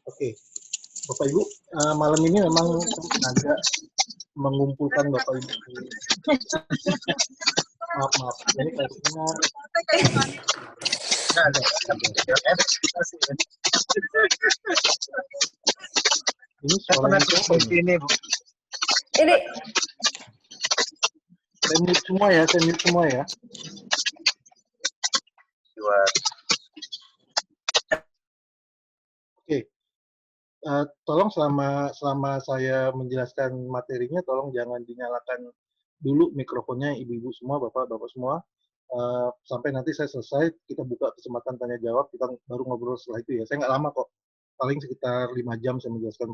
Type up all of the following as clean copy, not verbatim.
Oke, Bapak Ibu, malam ini memang agak mengumpulkan Bapak Ibu. Maaf, ini kayaknya ini suaranya siapa ini? Ini Saya mute semua ya. Oke, tolong selama saya menjelaskan materinya, tolong jangan dinyalakan dulu mikrofonnya ibu-ibu semua, bapak-bapak semua. Sampai nanti saya selesai, kita buka kesempatan tanya jawab, kita baru ngobrol setelah itu ya. Saya nggak lama kok, paling sekitar 5 jam saya menjelaskan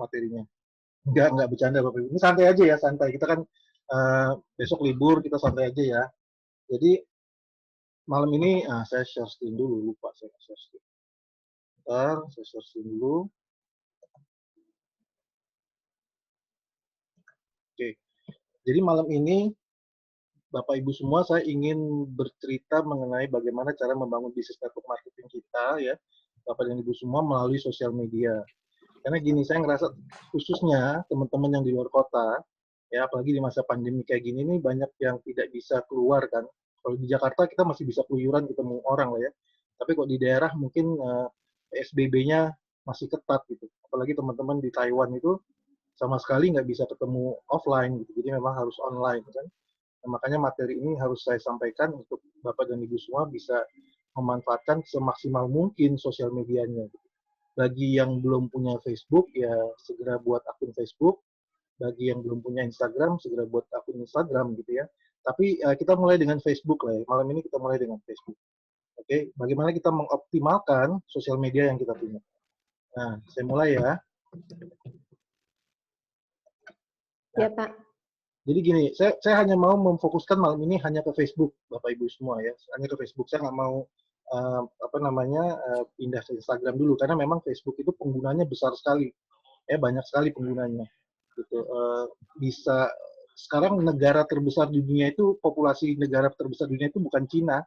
materinya. Nggak bercanda Bapak Ibu. Ini santai aja ya, santai. Kita kan besok libur, kita santai aja ya. Jadi malam ini saya share screen dulu, lupa saya share screen. Bentar, saya share screen dulu. Oke, jadi malam ini Bapak Ibu semua, saya ingin bercerita mengenai bagaimana cara membangun bisnis network marketing kita ya, Bapak dan Ibu semua melalui sosial media. Karena gini, saya ngerasa khususnya teman-teman yang di luar kota, ya apalagi di masa pandemi kayak gini nih banyak yang tidak bisa keluar kan. Kalau di Jakarta kita masih bisa keluyuran ketemu orang lah ya. Tapi kok di daerah mungkin PSBB-nya masih ketat gitu. Apalagi teman-teman di Taiwan itu sama sekali nggak bisa ketemu offline gitu. Jadi memang harus online kan. Nah, makanya materi ini harus saya sampaikan untuk Bapak dan Ibu semua bisa memanfaatkan semaksimal mungkin sosial medianya. Bagi yang belum punya Facebook, ya segera buat akun Facebook. Bagi yang belum punya Instagram, segera buat akun Instagram gitu ya. Tapi kita mulai dengan Facebook lah ya. Malam ini kita mulai dengan Facebook. Oke, bagaimana kita mengoptimalkan sosial media yang kita punya. Nah, saya mulai ya. ya Pak. Jadi gini, saya hanya mau memfokuskan malam ini hanya ke Facebook, Bapak Ibu semua ya, hanya ke Facebook. Saya nggak mau pindah ke Instagram dulu karena memang Facebook itu penggunanya besar sekali, ya banyak sekali penggunanya. Gitu. Bisa sekarang negara terbesar di dunia itu populasi negara terbesar di dunia itu bukan Cina,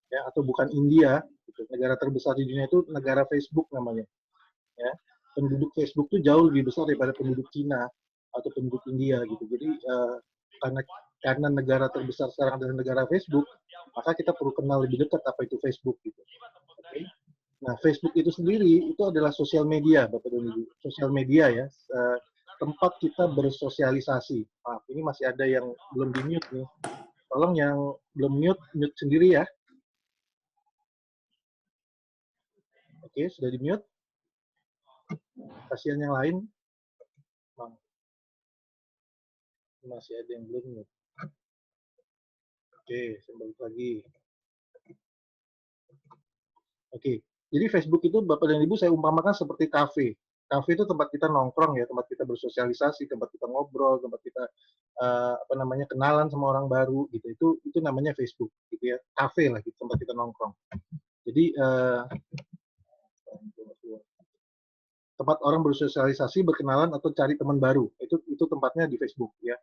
ya atau bukan India. Gitu. Negara terbesar di dunia itu negara Facebook namanya. Ya, penduduk Facebook itu jauh lebih besar daripada penduduk Cina atau penduduk India gitu. Jadi karena negara terbesar sekarang adalah negara Facebook, maka kita perlu kenal lebih dekat apa itu Facebook gitu. Okay? Nah, Facebook itu sendiri itu adalah sosial media, Bapak dan Ibu. Sosial media ya, tempat kita bersosialisasi. Maaf, ini masih ada yang belum di-mute nih. Tolong yang belum mute sendiri ya. Oke, sudah di-mute. Kasihan yang lain. Bang. Masih ada yang belum mute. Oke, saya balik lagi. Oke, jadi Facebook itu Bapak dan Ibu saya umpamakan seperti kafe. Kafe itu tempat kita nongkrong ya, tempat kita bersosialisasi, tempat kita ngobrol, tempat kita kenalan sama orang baru gitu. Itu namanya Facebook gitu ya. Kafe lah gitu, tempat kita nongkrong. Jadi tempat orang bersosialisasi, berkenalan atau cari teman baru. Itu tempatnya di Facebook ya.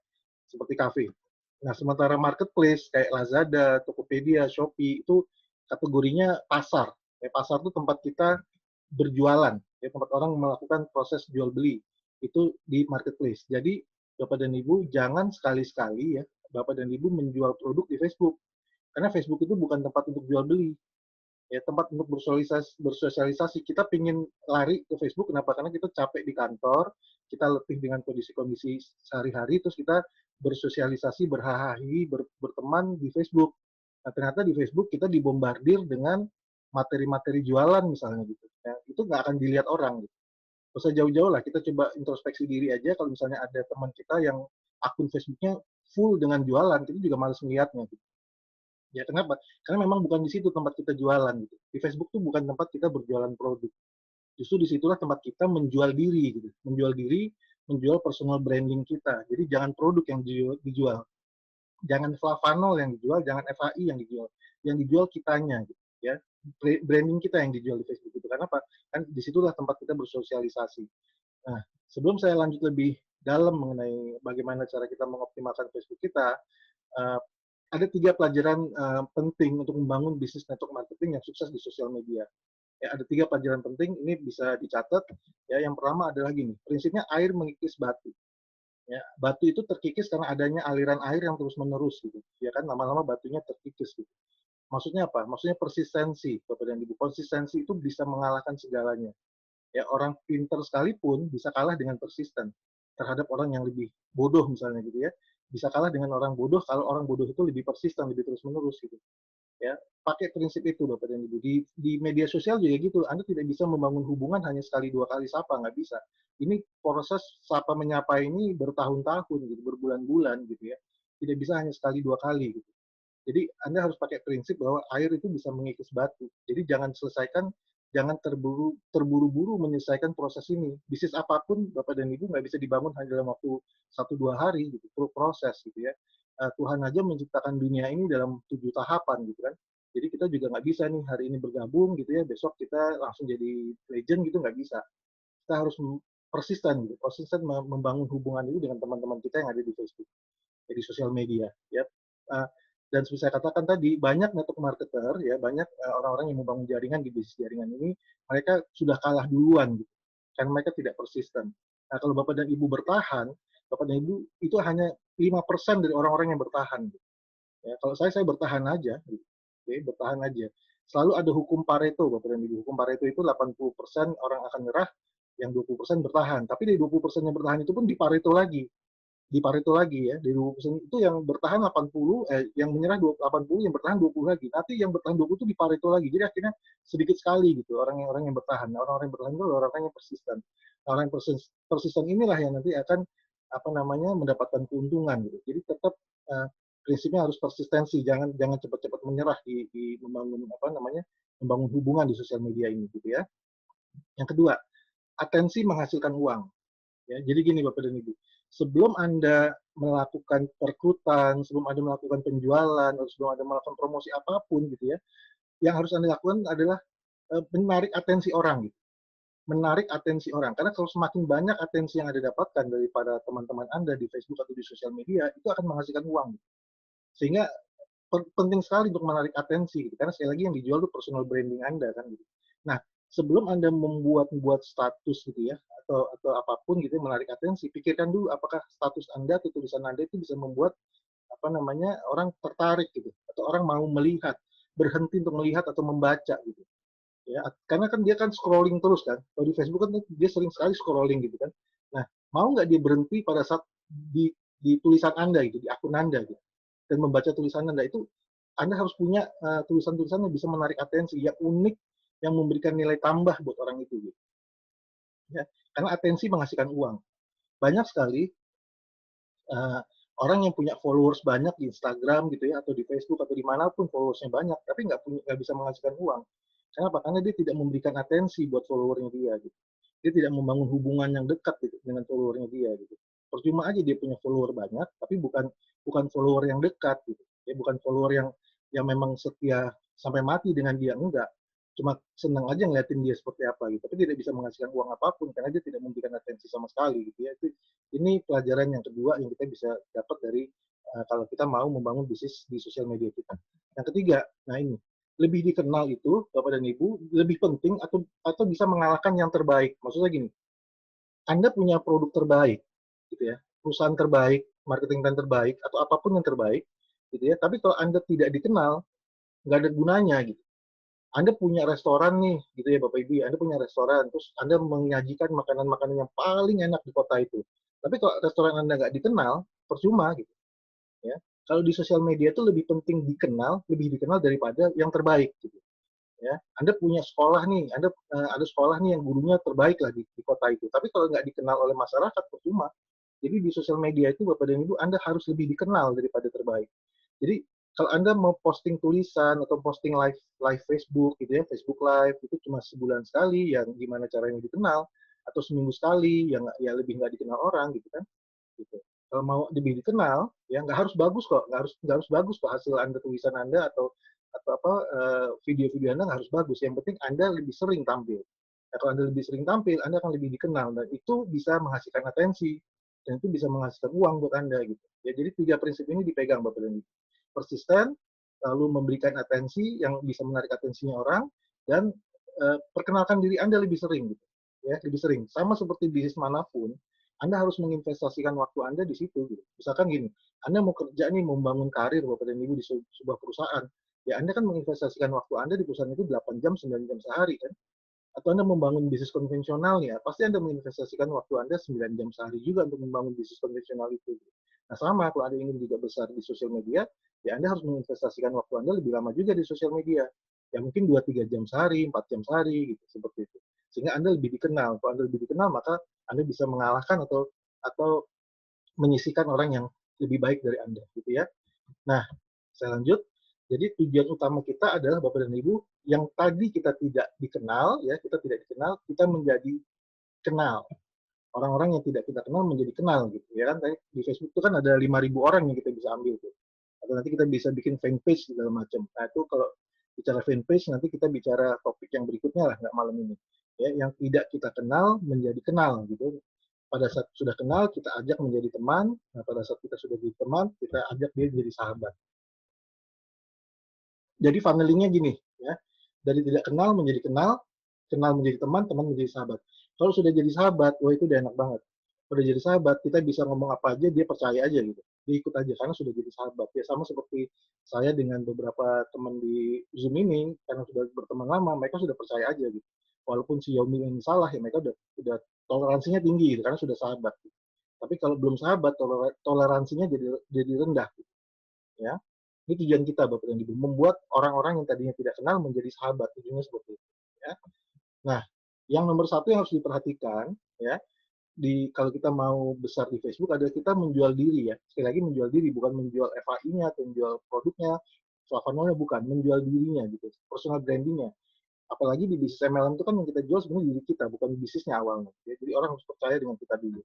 Seperti kafe. Nah, sementara marketplace kayak Lazada, Tokopedia, Shopee itu kategorinya pasar. Ya, pasar itu tempat kita berjualan, ya, tempat orang melakukan proses jual beli. Itu di marketplace. Jadi, Bapak dan Ibu jangan sekali-sekali ya, Bapak dan Ibu menjual produk di Facebook. Karena Facebook itu bukan tempat untuk jual beli. Ya, tempat untuk bersosialisasi. Kita pingin lari ke Facebook, kenapa? Karena kita capek di kantor, kita letih dengan kondisi-kondisi sehari-hari, terus kita bersosialisasi, berhahahi, berteman di Facebook. Nah, ternyata di Facebook kita dibombardir dengan materi-materi jualan misalnya gitu. Ya, itu nggak akan dilihat orang. Gitu. Nggak usah jauh-jauh lah, kita coba introspeksi diri aja kalau misalnya ada teman kita yang akun Facebooknya full dengan jualan, kita juga males melihatnya. Gitu. Ya kenapa? Karena memang bukan di situ tempat kita jualan gitu. Di Facebook tuh bukan tempat kita berjualan produk. Justru disitulah tempat kita menjual diri gitu. Menjual diri, menjual personal branding kita. Jadi jangan produk yang dijual. Jangan Flavanol yang dijual, jangan FAI yang dijual. Yang dijual kitanya gitu ya. Branding kita yang dijual di Facebook itu. Karena apa? Kan disitulah tempat kita bersosialisasi. Nah, sebelum saya lanjut lebih dalam mengenai bagaimana cara kita mengoptimalkan Facebook kita, ada 3 pelajaran penting untuk membangun bisnis network marketing yang sukses di sosial media. Ya, ada 3 pelajaran penting, ini bisa dicatat. Ya, yang pertama adalah gini, prinsipnya air mengikis batu. Ya, batu itu terkikis karena adanya aliran air yang terus-menerus gitu. Ya kan, lama-lama batunya terkikis gitu. Maksudnya apa? Maksudnya persistensi, Bapak dan Ibu. Konsistensi itu bisa mengalahkan segalanya. Ya, orang pintar sekalipun bisa kalah dengan persisten terhadap orang yang lebih bodoh misalnya gitu ya. Bisa kalah dengan orang bodoh kalau orang bodoh itu lebih persisten, lebih terus-menerus gitu. Ya, pakai prinsip itu Bapak dan Ibu. Di media sosial juga gitu, Anda tidak bisa membangun hubungan hanya sekali dua kali sapa, nggak bisa. Ini proses sapa menyapa ini bertahun-tahun gitu, berbulan-bulan gitu ya. Tidak bisa hanya sekali dua kali gitu. Jadi Anda harus pakai prinsip bahwa air itu bisa mengikis batu. Jadi jangan terburu-buru menyelesaikan proses ini. Bisnis apapun Bapak dan Ibu nggak bisa dibangun hanya dalam waktu 1-2 hari gitu, proses gitu ya. Tuhan aja menciptakan dunia ini dalam 7 tahapan gitu kan. Jadi kita juga nggak bisa nih hari ini bergabung gitu ya, besok kita langsung jadi legend gitu nggak bisa. Kita harus persisten gitu, persisten membangun hubungan itu dengan teman-teman kita yang ada di Facebook, ya, di sosial media ya. Uh, dan seperti saya katakan tadi, banyak network marketer ya, banyak orang-orang yang membangun jaringan di bisnis jaringan ini, mereka sudah kalah duluan gitu, karena mereka tidak persisten. Nah, kalau Bapak dan Ibu bertahan, Bapak dan Ibu itu hanya 5% dari orang-orang yang bertahan. Gitu. Ya, kalau saya bertahan aja, gitu. Oke, bertahan aja. Selalu ada hukum Pareto, Bapak dan Ibu. Hukum Pareto itu 80% orang akan nyerah, yang 20% bertahan. Tapi dari 20% yang bertahan itu pun di Pareto lagi ya, dari 20% itu yang bertahan 80, yang menyerah 80, yang bertahan 20 lagi. Nanti yang bertahan 20 itu di Pareto lagi. Jadi akhirnya sedikit sekali gitu orang yang bertahan. Orang-orang yang bertahan itu orang-orang yang persisten. Orang yang persisten inilah yang nanti akan apa namanya mendapatkan keuntungan gitu. Jadi tetap prinsipnya harus persistensi, jangan jangan cepat-cepat menyerah di membangun apa namanya membangun hubungan di sosial media ini gitu ya. Yang kedua, atensi menghasilkan uang. Ya, jadi gini Bapak dan Ibu, sebelum Anda melakukan perekrutan, sebelum Anda melakukan penjualan, atau sebelum Anda melakukan promosi apapun gitu ya, yang harus Anda lakukan adalah menarik atensi orang gitu. Menarik atensi orang. Karena kalau semakin banyak atensi yang Anda dapatkan daripada teman-teman Anda di Facebook atau di sosial media, itu akan menghasilkan uang. Gitu. Sehingga penting sekali untuk menarik atensi gitu. Karena sekali lagi yang dijual itu personal branding Anda kan gitu. Nah, sebelum Anda membuat status gitu ya atau apapun gitu menarik atensi, pikirkan dulu apakah status Anda atau tulisan Anda itu bisa membuat apa namanya orang tertarik gitu atau orang mau melihat, berhenti untuk melihat atau membaca gitu. Ya, karena kan dia kan scrolling terus kan. Kalau di Facebook kan dia sering sekali scrolling gitu kan. Nah, mau nggak dia berhenti pada saat di tulisan Anda gitu, di akun Anda gitu dan membaca tulisan Anda itu Anda harus punya tulisan-tulisan yang bisa menarik atensi, yang unik, yang memberikan nilai tambah buat orang itu. Gitu. Ya, karena atensi menghasilkan uang. Banyak sekali uh, orang yang punya followers banyak di Instagram gitu ya, atau di Facebook atau dimanapun followersnya banyak, tapi nggak bisa menghasilkan uang. Kenapa? Karena dia tidak memberikan atensi buat followernya dia. Gitu. Dia tidak membangun hubungan yang dekat gitu, dengan followernya dia. Gitu. Percuma aja dia punya follower banyak, tapi bukan follower yang dekat gitu. Ya, bukan follower yang memang setia sampai mati dengan dia, enggak. Cuma senang aja ngeliatin dia seperti apa gitu, tapi tidak bisa menghasilkan uang apapun karena dia tidak memberikan atensi sama sekali gitu ya. Ini pelajaran yang kedua yang kita bisa dapat dari kalau kita mau membangun bisnis di sosial media kita. Yang ketiga, nah ini lebih dikenal itu Bapak dan Ibu lebih penting atau bisa mengalahkan yang terbaik. Maksudnya gini, Anda punya produk terbaik, gitu ya, perusahaan terbaik, marketing plan terbaik, atau apapun yang terbaik, gitu ya. Tapi kalau Anda tidak dikenal, nggak ada gunanya, gitu. Anda punya restoran nih, gitu ya Bapak Ibu, Anda punya restoran, terus Anda menyajikan makanan-makanan yang paling enak di kota itu. Tapi kalau restoran Anda nggak dikenal, percuma, gitu. Ya. Kalau di sosial media itu lebih penting lebih dikenal daripada yang terbaik, gitu. Ya, Anda punya sekolah nih, Anda ada sekolah nih yang gurunya terbaik lah di kota itu. Tapi kalau nggak dikenal oleh masyarakat, percuma. Jadi di sosial media itu Bapak dan Ibu Anda harus lebih dikenal daripada terbaik. Jadi kalau Anda mau posting tulisan atau posting live Facebook gitu ya, Facebook Live itu cuma sebulan sekali, yang gimana caranya dikenal, atau seminggu sekali, yang ya lebih nggak dikenal orang gitu kan. Gitu. Kalau mau lebih dikenal, ya nggak harus bagus kok, nggak harus bagus kok hasil Anda tulisan Anda atau apa video-video Anda nggak harus bagus. Yang penting Anda lebih sering tampil. Nah, kalau Anda lebih sering tampil, Anda akan lebih dikenal dan itu bisa menghasilkan atensi dan itu bisa menghasilkan uang buat Anda gitu. Ya, jadi 3 prinsip ini dipegang Bapak dan Ibu. persisten, lalu memberikan atensi yang bisa menarik atensinya orang, dan perkenalkan diri Anda lebih sering gitu. Ya, lebih sering. Sama seperti bisnis manapun, Anda harus menginvestasikan waktu Anda di situ gitu. Misalkan gini, Anda mau kerja nih, membangun karir Bapak dan Ibu di sebuah perusahaan, ya Anda kan menginvestasikan waktu Anda di perusahaan itu 8 jam, 9 jam sehari kan. Atau Anda membangun bisnis konvensional ya, pasti Anda menginvestasikan waktu Anda 9 jam sehari juga untuk membangun bisnis konvensional itu. Nah sama, kalau Anda ingin juga besar di sosial media, ya Anda harus menginvestasikan waktu Anda lebih lama juga di sosial media. Ya mungkin 2-3 jam sehari, 4 jam sehari, gitu, seperti itu. Sehingga Anda lebih dikenal. Kalau Anda lebih dikenal, maka Anda bisa mengalahkan atau menyisihkan orang yang lebih baik dari Anda, gitu ya. Nah, saya lanjut. Jadi tujuan utama kita adalah Bapak dan Ibu yang tadi kita tidak dikenal, ya kita tidak dikenal, kita menjadi kenal. Orang-orang yang tidak kita kenal menjadi kenal gitu ya kan. Tadi di Facebook itu kan ada 5.000 orang yang kita bisa ambil tuh. Atau nanti kita bisa bikin fanpage segala macam. Nah itu kalau bicara fanpage nanti kita bicara topik yang berikutnya lah, nggak malam ini. Ya, yang tidak kita kenal menjadi kenal gitu. Pada saat sudah kenal kita ajak menjadi teman. Nah pada saat kita sudah jadi teman kita ajak dia jadi sahabat. Jadi funnelingnya gini, ya. Dari tidak kenal menjadi kenal, kenal menjadi teman, teman menjadi sahabat. Kalau sudah jadi sahabat, wah itu udah enak banget. Udah jadi sahabat, kita bisa ngomong apa aja, dia percaya aja gitu. Dia ikut aja, karena sudah jadi sahabat. Ya sama seperti saya dengan beberapa teman di Zoom ini, karena sudah berteman lama, mereka sudah percaya aja gitu. Walaupun si Yomi ini salah, ya mereka udah toleransinya tinggi gitu, karena sudah sahabat. Gitu. Tapi kalau belum sahabat, toleransinya jadi rendah. Gitu, ya. Ini tujuan kita Bapak dan Ibu, membuat orang-orang yang tadinya tidak kenal menjadi sahabat, tujuannya seperti itu. Ya. Nah, yang nomor satu yang harus diperhatikan, ya, kalau kita mau besar di Facebook adalah kita menjual diri ya. Sekali lagi menjual diri, bukan menjual FAI-nya atau menjual produknya, Slavanonya bukan, menjual dirinya gitu, personal brandingnya. Apalagi di bisnis MLM itu kan yang kita jual sebenarnya diri kita, bukan bisnisnya awalnya. Ya. Jadi orang harus percaya dengan kita dulu.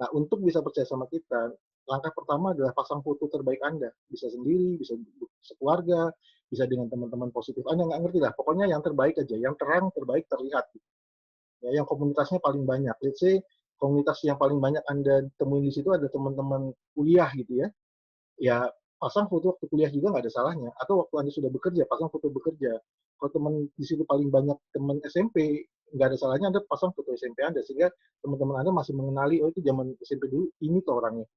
Nah, untuk bisa percaya sama kita, langkah pertama adalah pasang foto terbaik Anda. Bisa sendiri, bisa sekeluarga, bisa dengan teman-teman positif Anda, nggak ngerti lah. Pokoknya yang terbaik aja, yang terang, terbaik, terlihat. Ya, yang komunitasnya paling banyak. Let's say, komunitas yang paling banyak Anda temuin di situ ada teman-teman kuliah gitu ya. Ya, pasang foto waktu kuliah juga nggak ada salahnya. Atau waktu Anda sudah bekerja, pasang foto bekerja. Kalau teman di situ paling banyak teman SMP, nggak ada salahnya Anda pasang foto SMP Anda, sehingga teman-teman Anda masih mengenali, oh itu zaman SMP dulu, ini tuh orangnya.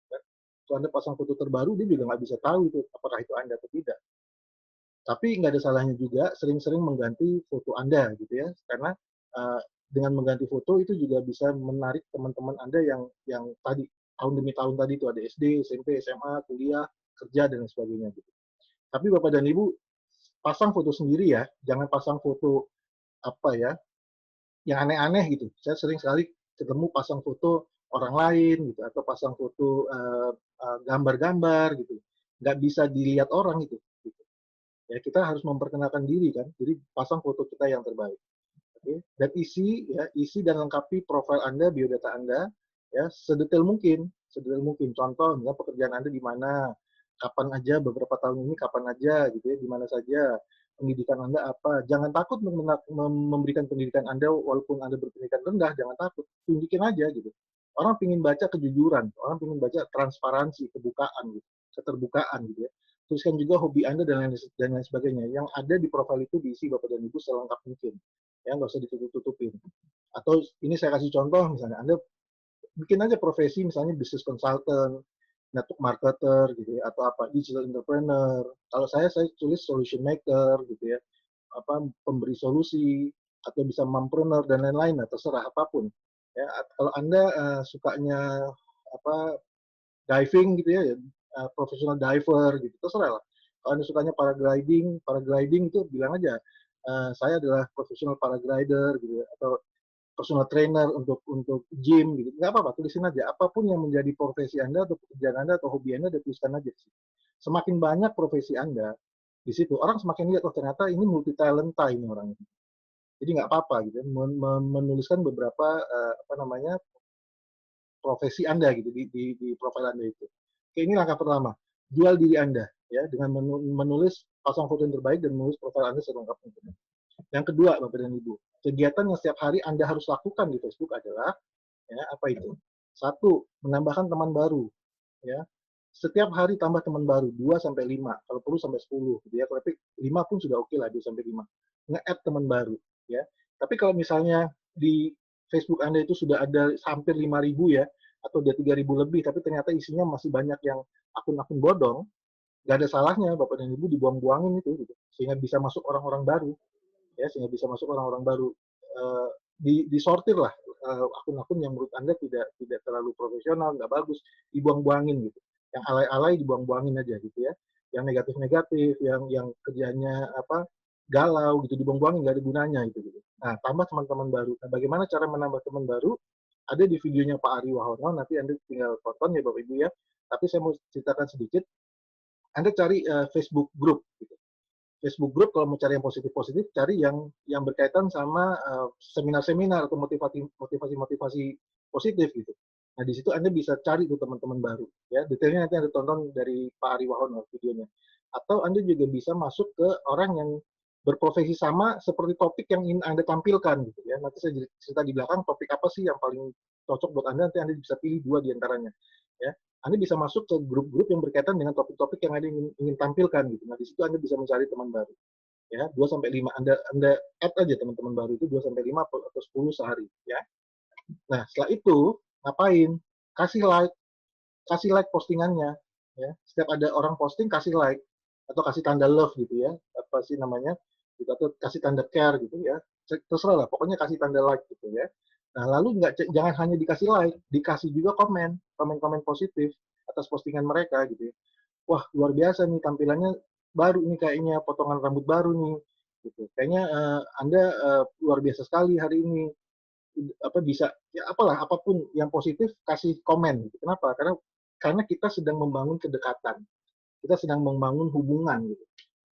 Kalau Anda pasang foto terbaru, dia juga nggak bisa tahu itu apakah itu Anda atau tidak. Tapi nggak ada salahnya juga sering-sering mengganti foto Anda gitu ya, karena dengan mengganti foto itu juga bisa menarik teman-teman Anda yang tadi tahun demi tahun tadi itu ada SD, SMP, SMA, kuliah, kerja dan sebagainya gitu. Tapi Bapak dan Ibu pasang foto sendiri ya, jangan pasang foto apa ya, yang aneh-aneh gitu. Saya sering sekali ketemu pasang foto orang lain gitu atau pasang foto gambar-gambar gitu. Nggak bisa dilihat orang itu. Gitu. Ya kita harus memperkenalkan diri kan. Jadi pasang foto kita yang terbaik. Okay. Dan isi dan lengkapi profil Anda, biodata Anda ya sedetail mungkin, sedetail mungkin. Contoh, misalnya pekerjaan Anda di mana, kapan aja, beberapa tahun ini kapan aja gitu ya, di mana saja, pendidikan Anda apa. Jangan takut memberikan pendidikan Anda walaupun Anda berpendidikan rendah, jangan takut, tunjukin aja gitu. Orang ingin baca kejujuran, orang ingin baca transparansi, kebukaan gitu, keterbukaan gitu ya. Tuliskan juga hobi Anda dan lain sebagainya. Yang ada di profil itu diisi Bapak dan Ibu selengkap mungkin. Ya, nggak usah ditutup-tutupin. Atau ini saya kasih contoh, misalnya Anda bikin aja profesi misalnya business consultant, network marketer gitu ya, atau apa digital entrepreneur. Kalau saya tulis solution maker gitu ya, apa pemberi solusi atau bisa mompreneur dan lain-lain, nah, terserah apapun. Ya, kalau Anda sukanya apa diving gitu ya, professional diver gitu, terserah lah. Kalau Anda sukanya paragliding itu bilang aja saya adalah profesional paraglider gitu ya, atau personal trainer untuk gym gitu. Nggak apa-apa, tulisin aja. Apapun yang menjadi profesi Anda atau pekerjaan Anda atau hobi Anda, tuliskan aja di situ. Semakin banyak profesi Anda di situ, orang semakin lihat, oh ternyata ini multi talenta ini orang. Jadi nggak apa-apa gitu, menuliskan beberapa apa namanya profesi Anda gitu di profil Anda itu. Oke, ini langkah pertama. Jual diri Anda ya dengan menulis pasang foto yang terbaik dan menulis profil Anda selengkap mungkin. Yang kedua, Bapak dan Ibu, kegiatan yang setiap hari Anda harus lakukan di Facebook adalah ya apa itu? Satu, menambahkan teman baru ya. setiap hari tambah teman baru 2 sampai 5, kalau perlu sampai 10 gitu ya. Tapi 5 pun sudah oke lah 2 sampai 5. Nge-add teman baru ya. Tapi kalau misalnya di Facebook Anda itu sudah ada hampir 5.000 ya atau udah 3.000 lebih tapi ternyata isinya masih banyak yang akun-akun bodong, nggak ada salahnya Bapak dan Ibu dibuang-buangin itu gitu. Sehingga bisa masuk orang-orang baru ya, sehingga bisa masuk orang-orang baru. Uh, disortir lah akun-akun yang menurut Anda tidak terlalu profesional, nggak bagus, dibuang-buangin gitu. Yang alay-alay dibuang-buangin aja gitu ya. Yang negatif-negatif, yang kerjanya apa galau gitu dibuang-buangin, nggak ada gunanya gitu. Nah, tambah teman-teman baru. Nah, bagaimana cara menambah teman baru? Ada di videonya Pak Ari Wahono, nanti Anda tinggal tonton ya Bapak Ibu ya. Tapi saya mau ceritakan sedikit. Anda cari Facebook group gitu. Facebook group kalau mau cari yang positif-positif, cari yang berkaitan sama seminar-seminar atau motivasi-motivasi positif gitu. Nah, di situ Anda bisa cari tuh teman-teman baru. Ya, detailnya nanti Anda tonton dari Pak Ari Wahono videonya. Atau Anda juga bisa masuk ke orang yang berprofesi sama seperti topik yang ingin Anda tampilkan gitu ya. Nanti saya cerita di belakang topik apa sih yang paling cocok buat Anda, nanti Anda bisa pilih 2 di antaranya. Ya. Anda bisa masuk ke grup-grup yang berkaitan dengan topik-topik yang Anda ingin tampilkan gitu. Nah, di situ Anda bisa mencari teman baru. Ya, 2 sampai 5. Anda add aja teman-teman baru itu 2 sampai 5 atau 10 sehari, ya. Nah, setelah itu ngapain? Kasih like postingannya, ya. Setiap ada orang posting kasih like atau kasih tanda love gitu ya. Apa sih namanya? Gitu, atau kasih tanda care gitu ya. Terserah lah, pokoknya kasih tanda like gitu ya. Nah, lalu jangan hanya dikasih like, dikasih juga komen-komen positif atas postingan mereka gitu ya. Wah, luar biasa nih tampilannya baru nih kayaknya, potongan rambut baru nih gitu. Kayaknya Anda luar biasa sekali hari ini. Apa bisa ya apalah apapun yang positif kasih komen gitu. Kenapa? Karena kita sedang membangun kedekatan. Kita sedang membangun hubungan gitu.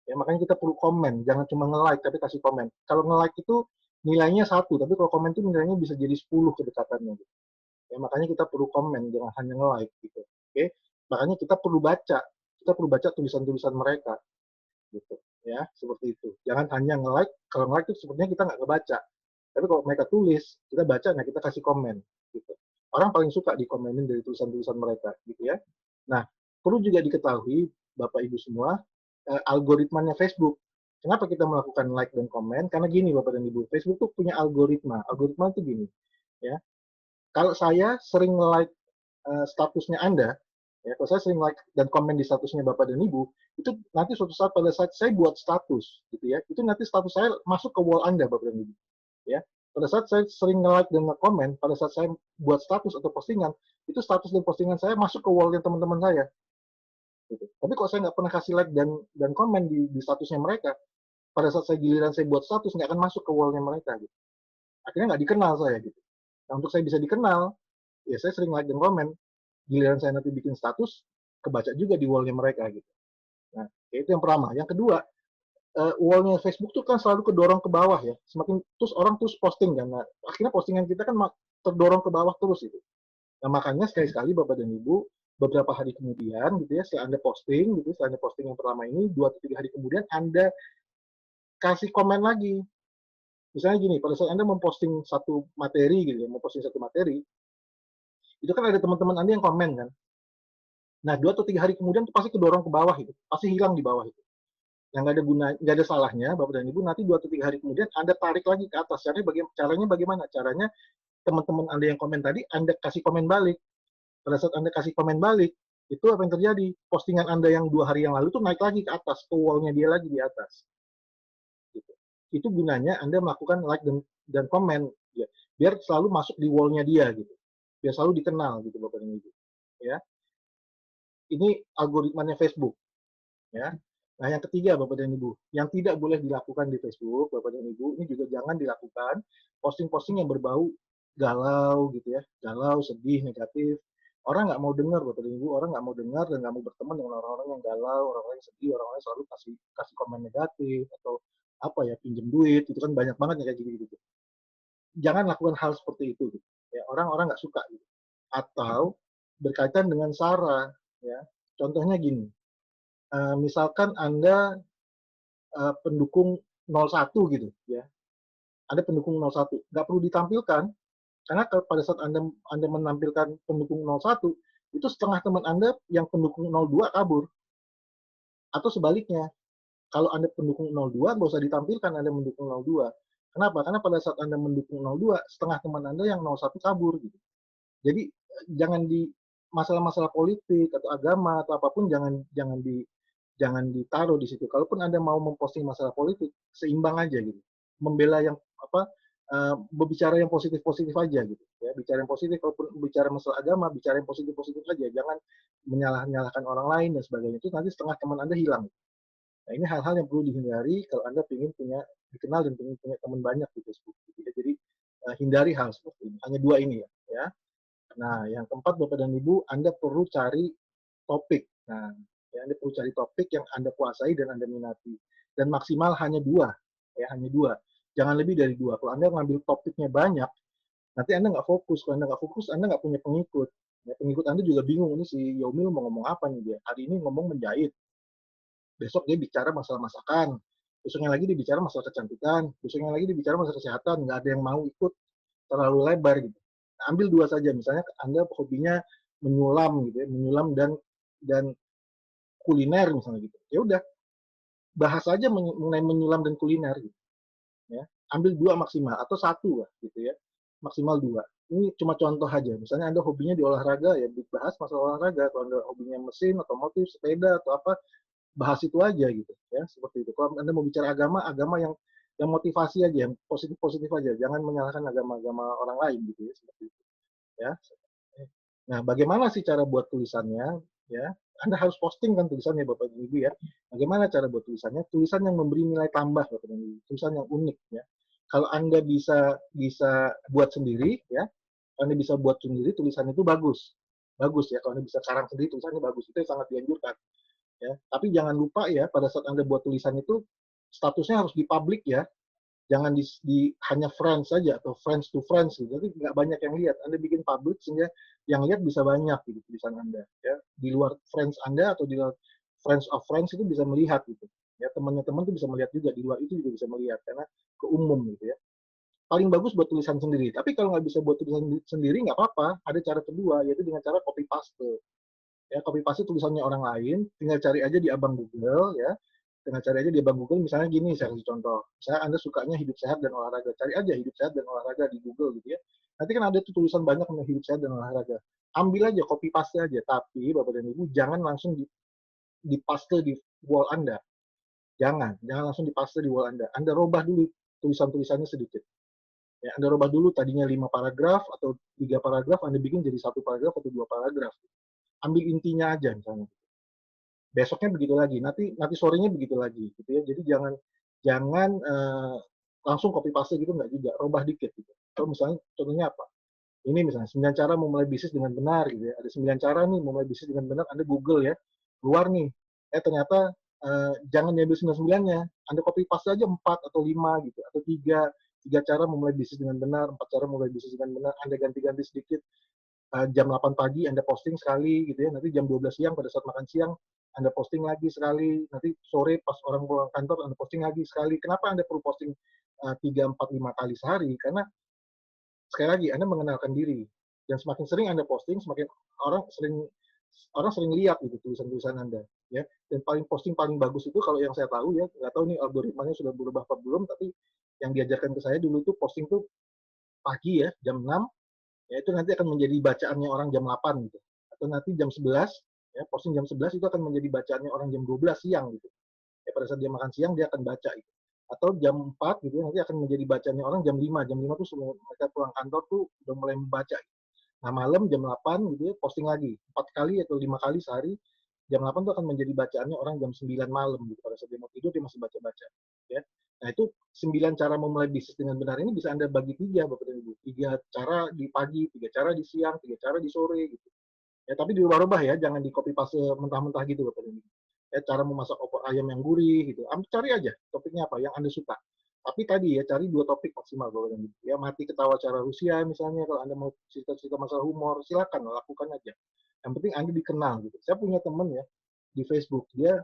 Ya, makanya kita perlu komen, jangan cuma nge-like tapi kasih komen. Kalau nge-like itu nilainya 1, tapi kalau komen itu nilainya bisa jadi 10 kedekatannya gitu. Ya, makanya kita perlu komen, jangan hanya nge-like gitu. Oke? Makanya kita perlu baca tulisan-tulisan mereka gitu. Ya, seperti itu. Jangan hanya nge-like, kalau nge-like itu sepertinya kita nggak ngebaca. Tapi kalau mereka tulis, kita baca, nah kita kasih komen gitu. Orang paling suka dikomenin dari tulisan-tulisan mereka gitu ya. Nah, perlu juga diketahui Bapak Ibu semua, algoritmanya Facebook. Kenapa kita melakukan like dan komen? Karena gini Bapak dan Ibu, Facebook tuh punya algoritma. Algoritma itu gini, ya. Kalau saya sering like statusnya Anda, ya, kalau saya sering like dan komen di statusnya Bapak dan Ibu, itu nanti suatu saat pada saat saya buat status, gitu ya, itu nanti status saya masuk ke wall Anda Bapak dan Ibu, ya. Pada saat saya sering nge-like dan nge-komen, pada saat saya buat status atau postingan, itu status dan postingan saya masuk ke wall-nya teman-teman saya. Gitu. Tapi kalau saya nggak pernah kasih like dan komen di statusnya mereka, pada saat saya giliran saya buat status nggak akan masuk ke wall-nya mereka. Gitu. Akhirnya nggak dikenal saya. Gitu. Nah, untuk saya bisa dikenal, ya saya sering like dan komen. Giliran saya nanti bikin status, kebaca juga di wall-nya mereka. Gitu. Nah, itu yang pertama. Yang kedua, wall-nya Facebook tuh kan selalu kedorong ke bawah ya. Semakin terus orang terus posting kan. Nah, akhirnya postingan kita kan terdorong ke bawah terus itu. Nah, makanya sekali-sekali Bapak dan Ibu, beberapa hari kemudian gitu ya, setelah Anda posting gitu, setelah Anda posting yang pertama ini, 2 atau 3 hari kemudian Anda kasih komen lagi. Misalnya gini, pada saat Anda memposting satu materi gitu ya, memposting satu materi, itu kan ada teman-teman Anda yang komen kan. Nah, 2 atau 3 hari kemudian itu pasti kedorong ke bawah itu, pasti hilang di bawah itu. Yang nggak ada salahnya, Bapak dan Ibu, nanti 2 atau 3 hari kemudian Anda tarik lagi ke atas. Caranya bagaimana? Caranya teman-teman Anda yang komen tadi, Anda kasih komen balik. Pada saat Anda kasih komen balik, itu apa yang terjadi? Postingan Anda yang 2 hari yang lalu itu naik lagi ke atas, ke wall-nya dia lagi di atas. Gitu. Itu gunanya Anda melakukan like dan komen, ya, biar selalu masuk di wall-nya dia gitu. Biar selalu dikenal gitu Bapak dan Ibu. Ya. Ini algoritmanya Facebook, ya. Nah, yang ketiga Bapak dan Ibu, yang tidak boleh dilakukan di Facebook, Bapak dan Ibu, ini juga jangan dilakukan posting-posting yang berbau galau gitu ya, galau, sedih, negatif. Orang nggak mau dengar Bapak dan Ibu, orang nggak mau dengar dan nggak mau berteman dengan orang-orang yang galau, orang-orang yang sedih, orang-orang yang selalu kasih komen negatif atau apa ya, pinjem duit, itu kan banyak banget ya kayak gitu. Jangan lakukan hal seperti itu. Gitu. Ya, orang-orang nggak suka. Gitu. Atau berkaitan dengan SARA, ya. Contohnya gini, misalkan Anda pendukung 01 gitu ya. Anda pendukung 01, nggak perlu ditampilkan karena pada saat Anda menampilkan pendukung 01, itu setengah teman Anda yang pendukung 02 kabur. Atau sebaliknya, kalau Anda pendukung 02, nggak usah ditampilkan Anda mendukung 02. Kenapa? Karena pada saat Anda mendukung 02, setengah teman Anda yang 01 kabur. Gitu. Jadi jangan di masalah-masalah politik atau agama atau apapun jangan ditaruh di situ. Kalaupun Anda mau memposting masalah politik, seimbang aja gitu. Membela yang berbicara yang positif-positif aja gitu. Ya, bicara yang positif, kalaupun bicara masalah agama, bicara yang positif-positif aja. Jangan menyalahkan orang lain dan sebagainya. Itu nanti setengah teman Anda hilang. Nah, ini hal-hal yang perlu dihindari kalau Anda ingin dikenal dan ingin punya teman banyak di Facebook. Gitu. Jadi hindari hal seperti ini. Hanya dua ini ya. Nah, yang keempat Bapak dan Ibu, Anda perlu cari topik. Nah, ya, Anda perlu cari topik yang Anda kuasai dan Anda minati. Dan maksimal hanya dua. Ya, hanya dua. Jangan lebih dari dua. Kalau Anda ngambil topiknya banyak, nanti Anda nggak fokus. Kalau Anda nggak fokus, Anda nggak punya pengikut. Ya, pengikut Anda juga bingung, ini si Yomil mau ngomong apa nih dia. Hari ini ngomong menjahit. Besok dia bicara masalah masakan. Besoknya lagi dia bicara masalah kecantikan. Besoknya lagi dia bicara masalah kesehatan. Nggak ada yang mau ikut terlalu lebar gitu. Nah, ambil dua saja. Misalnya Anda hobinya menyulam gitu ya, menyulam dan kuliner misalnya gitu. Ya udah, bahas aja mengenai menyulam dan kuliner gitu. Ya. Ambil dua maksimal atau satu lah gitu ya. Maksimal dua. Ini cuma contoh aja. Misalnya Anda hobinya di olahraga ya bahas masalah olahraga. Kalau Anda hobinya mesin, otomotif, sepeda atau apa, bahas itu aja gitu ya, seperti itu. Kalau Anda mau bicara agama yang motivasi aja, yang positif-positif aja. Jangan menyalahkan agama-agama orang lain gitu ya, seperti itu ya. Nah, bagaimana sih cara buat tulisannya ya? Anda harus posting kan tulisannya Bapak Ibu ya. Bagaimana cara buat tulisannya? Tulisan yang memberi nilai tambah Bapak Ibu. Tulisan yang unik ya. Kalau Anda bisa buat sendiri ya, Anda bisa buat sendiri tulisan itu bagus. Bagus ya, kalau Anda bisa karang sendiri tulisannya bagus. Itu sangat dianjurkan. Ya, tapi jangan lupa ya pada saat Anda buat tulisan itu statusnya harus dipublik ya. Jangan hanya friends saja atau friends to friends gitu. Jadi nggak banyak yang lihat. Anda bikin public sehingga yang lihat bisa banyak gitu tulisan Anda ya. Di luar friends Anda atau di luar friends of friends itu bisa melihat gitu. Ya, temannya teman itu bisa melihat juga, di luar itu juga bisa melihat karena ke umum gitu ya. Paling bagus buat tulisan sendiri. Tapi kalau nggak bisa buat tulisan sendiri nggak apa-apa. Ada cara kedua yaitu dengan cara copy paste. Ya, copy paste tulisannya orang lain, tinggal cari aja di abang Google ya. Tinggal cari aja di abang Google, misalnya gini, saya kasih contoh. Misalnya Anda sukanya hidup sehat dan olahraga, cari aja hidup sehat dan olahraga di Google gitu ya. Nanti kan ada tuh tulisan banyak tentang hidup sehat dan olahraga. Ambil aja, copy paste aja. Tapi Bapak dan Ibu jangan langsung di paste di wall Anda. Jangan langsung di paste di wall Anda. Anda robah dulu tulisan-tulisannya sedikit. Ya, Anda robah dulu tadinya 5 paragraf atau 3 paragraf, Anda bikin jadi 1 paragraf atau 2 paragraf. Ambil intinya aja misalnya. Besoknya begitu lagi, nanti sorenya begitu lagi gitu ya. Jadi jangan jangan langsung copy paste gitu nggak juga, robah dikit gitu. Kalau misalnya contohnya apa? Ini misalnya 9 cara memulai bisnis dengan benar gitu ya. Ada 9 cara nih memulai bisnis dengan benar, Anda Google ya. Keluar nih. Ternyata jangan diambil 99-nya. Anda copy paste aja 4 atau 5 gitu atau 3 cara memulai bisnis dengan benar, 4 cara memulai bisnis dengan benar, Anda ganti-ganti sedikit. Jam 8 pagi Anda posting sekali gitu ya, nanti jam 12 siang pada saat makan siang Anda posting lagi sekali, nanti sore pas orang pulang kantor Anda posting lagi sekali. Kenapa Anda perlu posting 3, 4, 5 kali sehari? Karena sekali lagi Anda mengenalkan diri. Dan semakin sering Anda posting, semakin orang sering lihat gitu tulisan-tulisan Anda ya. Dan posting paling bagus itu kalau yang saya tahu ya, nggak tahu nih algoritmanya sudah berubah apa belum, tapi yang diajarkan ke saya dulu tuh posting tuh pagi ya, jam 6 ya itu nanti akan menjadi bacaannya orang jam 8 gitu. Atau nanti jam 11, ya posting jam 11 itu akan menjadi bacaannya orang jam 12 siang gitu. Ya pada saat dia makan siang dia akan baca gitu. Atau jam 4 gitu nanti akan menjadi bacaannya orang jam 5. Jam 5 tuh semua mereka pulang kantor tuh udah mulai membaca. Gitu. Nah malam jam 8 gitu ya posting lagi. 4 kali atau 5 kali sehari. Jam 8 tuh akan menjadi bacaannya orang jam 9 malam gitu. Pada saat dia mau tidur dia masih baca-baca. Ya. Nah itu 9 cara memulai bisnis dengan benar ini bisa Anda bagi 3 Bapak dan Ibu. 3 cara di pagi, 3 cara di siang, 3 cara di sore gitu. Ya tapi dirubah-rubah ya, jangan di copy paste mentah-mentah gitu Bapak dan Ibu. Ya cara memasak opor ayam yang gurih gitu. Cari aja topiknya apa yang Anda suka. Tapi tadi ya cari 2 topik maksimal Bapak dan Ibu. Ya mati ketawa cara Rusia misalnya kalau Anda mau cerita-cerita masalah humor, silakan lakukan aja. Yang penting Anda dikenal gitu. Saya punya teman ya di Facebook, dia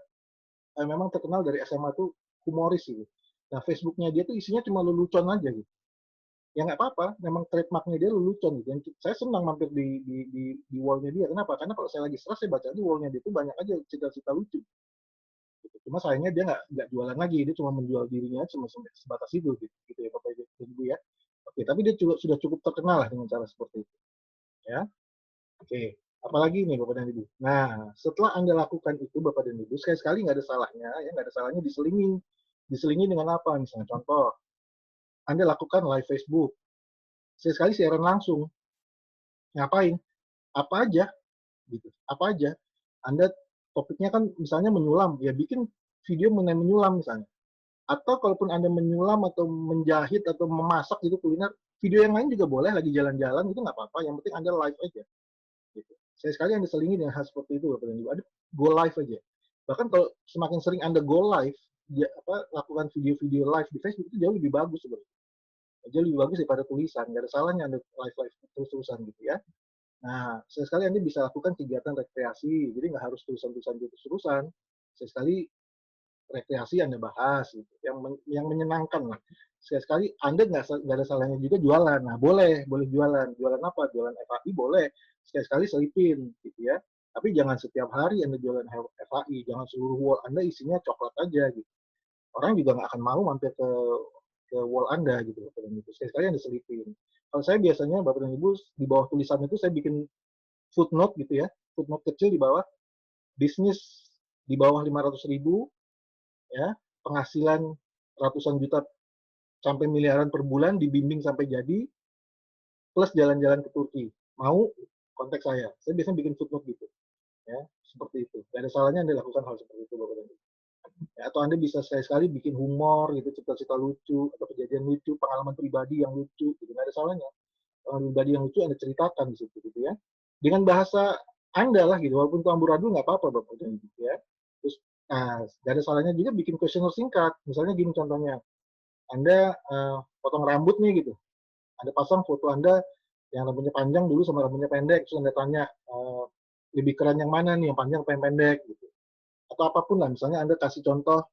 memang terkenal dari SMA tuh humoris gitu. Nah, Facebooknya dia tuh isinya cuma lelucon aja gitu. ya nggak apa-apa, memang trademarknya dia lelucon gitu. Dan saya senang mampir di wallnya dia. Kenapa? Karena kalau saya lagi stres, saya baca di wallnya dia itu banyak aja cerita-cerita lucu. Gitu. Cuma sayangnya dia nggak jualan lagi, dia cuma menjual dirinya cuma sebatas itu gitu ya Bapak Ibu ya. Oke, tapi dia juga sudah cukup terkenal lah dengan cara seperti itu. Ya, oke. Apalagi nih Bapak dan Ibu. Nah, setelah Anda lakukan itu Bapak dan Ibu, sekali-sekali nggak ada salahnya, ya nggak ada salahnya diselingi dengan apa? Misalnya contoh, Anda lakukan live Facebook, sekali siaran langsung, ngapain? Apa aja, gitu. Apa aja. Anda topiknya kan misalnya menyulam, ya bikin video mengenai menyulam misalnya. Atau kalaupun Anda menyulam atau menjahit atau memasak gitu kuliner, video yang lain juga boleh, lagi jalan-jalan itu nggak apa-apa, yang penting Anda live aja. Gitu. Saya sekali Anda selingi dengan hal seperti itu, Bapak dan Ibu. Anda go live aja. Bahkan kalau semakin sering Anda go live, lakukan video-video live di Facebook itu jauh lebih bagus sebenarnya. Jauh lebih bagus daripada tulisan. Nggak ada salahnya Anda live-live terus-terusan gitu ya. Nah, sekali Anda bisa lakukan kegiatan rekreasi, jadi nggak harus tulisan-tulisan terus-terusan. Sekali rekreasi Anda bahas, gitu. yang menyenangkan lah. Sekali Anda nggak ada salahnya juga jualan. Nah, boleh jualan. Jualan apa? Jualan FAI boleh. Sekali selipin, gitu ya. Tapi jangan setiap hari Anda jualan FAI, jangan seluruh wall Anda isinya coklat aja, gitu. Orang juga nggak akan mau mampir ke wall Anda, gitu. Sekali Anda selipin. Kalau saya biasanya, Bapak dan Ibu, di bawah tulisan itu saya bikin footnote gitu ya, footnote kecil di bawah, bisnis di bawah 500.000, ya, penghasilan ratusan juta sampai miliaran per bulan, dibimbing sampai jadi, plus jalan-jalan ke Turki. Mau kontak saya biasanya bikin footnote gitu, ya, seperti itu. Gak ada salahnya Anda lakukan hal seperti itu, Bapak dan Ibu. Ya, atau Anda bisa sekali-sekali bikin humor gitu, cerita-cerita lucu, atau kejadian lucu, pengalaman pribadi yang lucu, gitu. Gak ada salahnya. Pengalaman pribadi yang lucu Anda ceritakan di situ, gitu ya. Dengan bahasa Anda lah gitu, walaupun itu amburadul nggak apa-apa Bapak dan Ibu ya. Terus, nah, gak ada salahnya juga bikin kuesioner singkat. Misalnya gini contohnya, Anda potong rambut nih gitu, Anda pasang foto Anda yang rambutnya panjang dulu sama rambutnya pendek, terus Anda tanya, lebih keren yang mana nih, yang panjang atau yang pendek gitu. Atau apapun lah, misalnya Anda kasih contoh,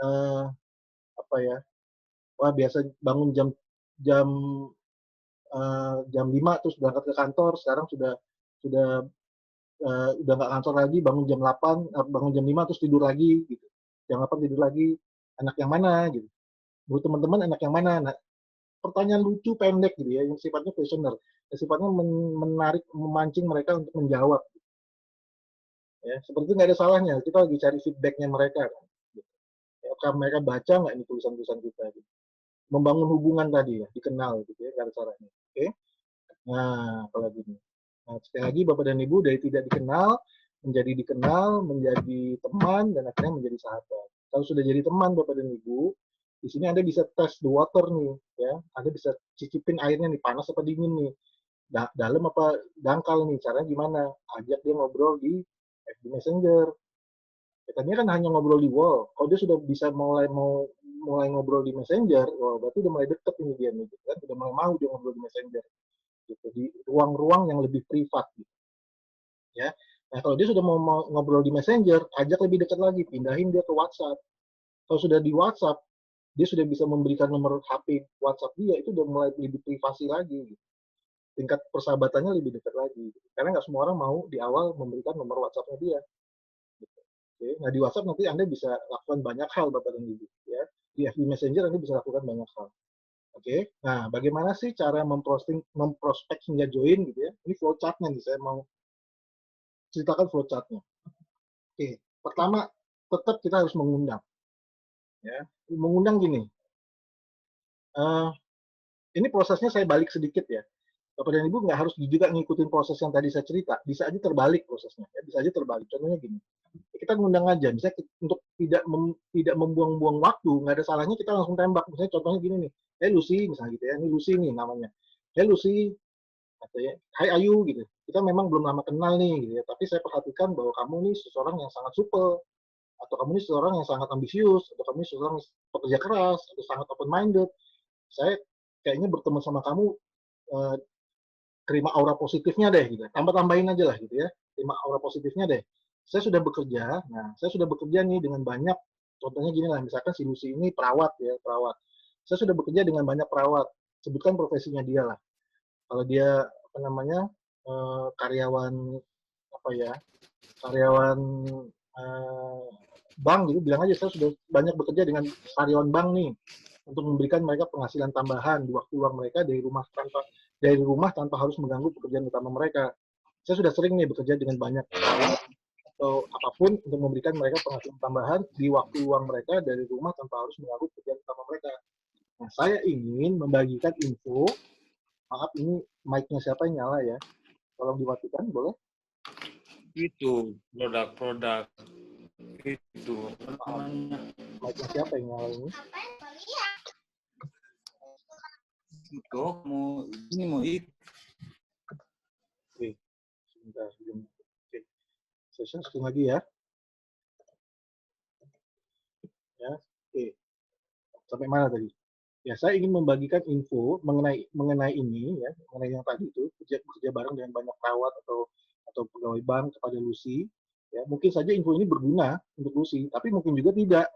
eh, apa ya, wah biasa bangun jam jam 5 terus berangkat ke kantor, sekarang sudah udah nggak kantor lagi, bangun jam 8, bangun jam 5 terus tidur lagi gitu. Jam 8 tidur lagi, anak yang mana gitu. Menurut teman-teman anak yang mana? Nah, pertanyaan lucu pendek gitu ya, yang sifatnya kuesioner, yang sifatnya menarik, memancing mereka untuk menjawab. Ya, seperti itu nggak ada salahnya. Kita lagi cari feedbacknya mereka kan. Gitu. Ya, apakah mereka baca nggak ini tulisan-tulisan kita? Gitu. Membangun hubungan tadi ya, dikenal gitu ya, nggak ada salahnya. Oke? Nah, apalagi ini. Nah, sekali lagi Bapak dan Ibu dari tidak dikenal menjadi dikenal, menjadi teman, dan akhirnya menjadi sahabat. Kalau sudah jadi teman Bapak dan Ibu, di sini Anda bisa test the water nih, ya. Anda bisa cicipin airnya nih, panas apa dingin nih, dalam apa dangkal nih, caranya gimana? Ajak dia ngobrol di FB Messenger. Ya, tadinya kan hanya ngobrol di wall. Kalau dia sudah bisa mulai ngobrol di Messenger, wah, berarti udah mulai deket ini dia nih, gitu kan? Udah mulai mau dia ngobrol di Messenger, gitu, di ruang-ruang yang lebih privat, gitu, ya. Nah, kalau dia sudah mau ngobrol di Messenger, ajak lebih dekat lagi, pindahin dia ke WhatsApp. Kalau sudah di WhatsApp, dia sudah bisa memberikan nomor HP WhatsApp dia, itu udah mulai lebih privasi lagi, gitu. Tingkat persahabatannya lebih dekat lagi, gitu. Karena nggak semua orang mau di awal memberikan nomor WhatsApp-nya dia. Gitu. Oke. Nah, di WhatsApp nanti Anda bisa lakukan banyak hal, Bapak dan Ibu. Ya. Di FB Messenger Anda bisa lakukan banyak hal. Oke. Nah, bagaimana sih cara memprospek hingga join gitu ya? Ini flowchart-nya nih, saya mau ceritakan flowchart-nya. Oke. Pertama, tetap kita harus mengundang. Ya. Mengundang gini. Uh, ini prosesnya saya balik sedikit ya. Bapak dan Ibu nggak harus juga ngikutin proses yang tadi saya cerita. Bisa aja terbalik prosesnya. Ya. Bisa aja terbalik. Contohnya gini. Kita ngundang aja. Misalnya untuk tidak membuang-buang waktu, nggak ada salahnya kita langsung tembak. Misalnya contohnya gini nih. Hey Lucy, misalnya gitu ya. Ini Lucy nih namanya. Hey Lucy, katanya, Hai Ayu gitu. Kita memang belum lama kenal nih gitu ya. Tapi saya perhatikan bahwa kamu nih seseorang yang sangat supel. Atau kamu ini seseorang yang sangat ambisius. Atau kamu ini seseorang yang pekerja keras. Atau sangat open minded. Saya kayaknya bertemu sama kamu eh, terima aura positifnya deh gitu. Tambah-tambahin aja lah gitu ya. Terima aura positifnya deh. Saya sudah bekerja nih dengan banyak, contohnya gini lah, misalkan si Lucy ini perawat ya, perawat. Saya sudah bekerja dengan banyak perawat. sebutkan profesinya dia lah. Kalau dia apa namanya karyawan apa ya, karyawan eh, bank gitu, bilang aja saya sudah banyak bekerja dengan karyawan bank nih untuk memberikan mereka penghasilan tambahan di waktu luang mereka dari rumah tanpa harus mengganggu pekerjaan utama mereka. Saya sudah sering nih bekerja dengan banyak klien atau apapun untuk memberikan mereka penghasilan tambahan di waktu luang mereka dari rumah tanpa harus mengganggu pekerjaan utama mereka. Nah, saya ingin membagikan info. Maaf, ini mic-nya siapa yang nyala ya? Tolong dimatikan, boleh? Itu produk-produk itu Maaf, namanya mic-nya siapa yang nyala ini? itu mau ini mau itu Oke, sebentar. Oke, saya share lagi ya. Ya, oke. Sampai mana tadi? Ya, saya ingin membagikan info mengenai ini ya, mengenai yang tadi itu bekerja bareng dengan banyak perawat atau pegawai bank kepada Lucy. Ya, mungkin saja info ini berguna untuk Lucy, tapi mungkin juga tidak.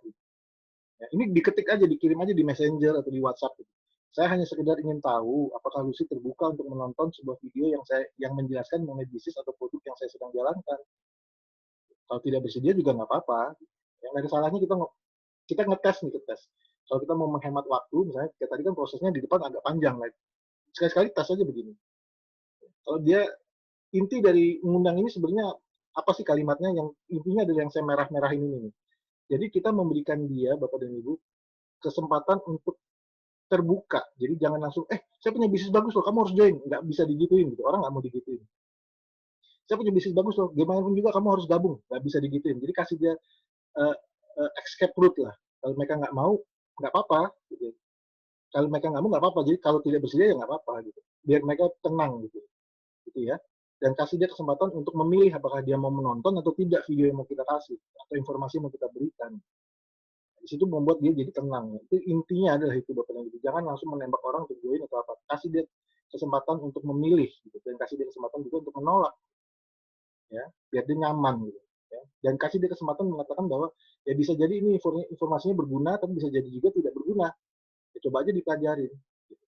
Ya, ini diketik aja, dikirim aja di Messenger atau di WhatsApp. Gitu. Saya hanya sekedar ingin tahu apakah Lucy terbuka untuk menonton sebuah video yang menjelaskan mengenai bisnis atau produk yang saya sedang jalankan. Kalau tidak bersedia juga nggak apa-apa. Yang ada salahnya kita ngetes nih, ngetes. Kalau kita mau menghemat waktu, misalnya kayak tadi kan prosesnya di depan agak panjang, like. Sekali-sekali tes aja begini. Kalau dia inti dari mengundang ini sebenarnya apa sih kalimatnya, yang intinya adalah yang saya merah-merahin ini. Jadi kita memberikan dia, Bapak dan Ibu, kesempatan untuk terbuka. Jadi jangan langsung, saya punya bisnis bagus loh, kamu harus join. Nggak bisa digituin gitu. Orang nggak mau digituin. Saya punya bisnis bagus loh, gimana pun juga kamu harus gabung. Nggak bisa digituin. Jadi kasih dia escape route lah. Kalau mereka nggak mau, nggak apa-apa. Gitu. Kalau mereka nggak mau, nggak apa-apa. Jadi kalau tidak bersedia, ya nggak apa-apa. Gitu. Biar mereka tenang gitu. Gitu ya. Dan kasih dia kesempatan untuk memilih apakah dia mau menonton atau tidak video yang mau kita kasih. Atau informasi yang mau kita berikan. Di situ membuat dia jadi tenang. Itu intinya adalah itu, Bapak dan Ibu. Jangan langsung menembak orang untuk join atau apa. Kasih dia kesempatan untuk memilih. Gitu. Dan kasih dia kesempatan juga untuk menolak. Ya, biar dia nyaman gitu. Ya. Dan kasih dia kesempatan mengatakan bahwa ya bisa jadi ini informasinya berguna, tapi bisa jadi juga tidak berguna. Ya, coba aja dipelajarin. Gitu.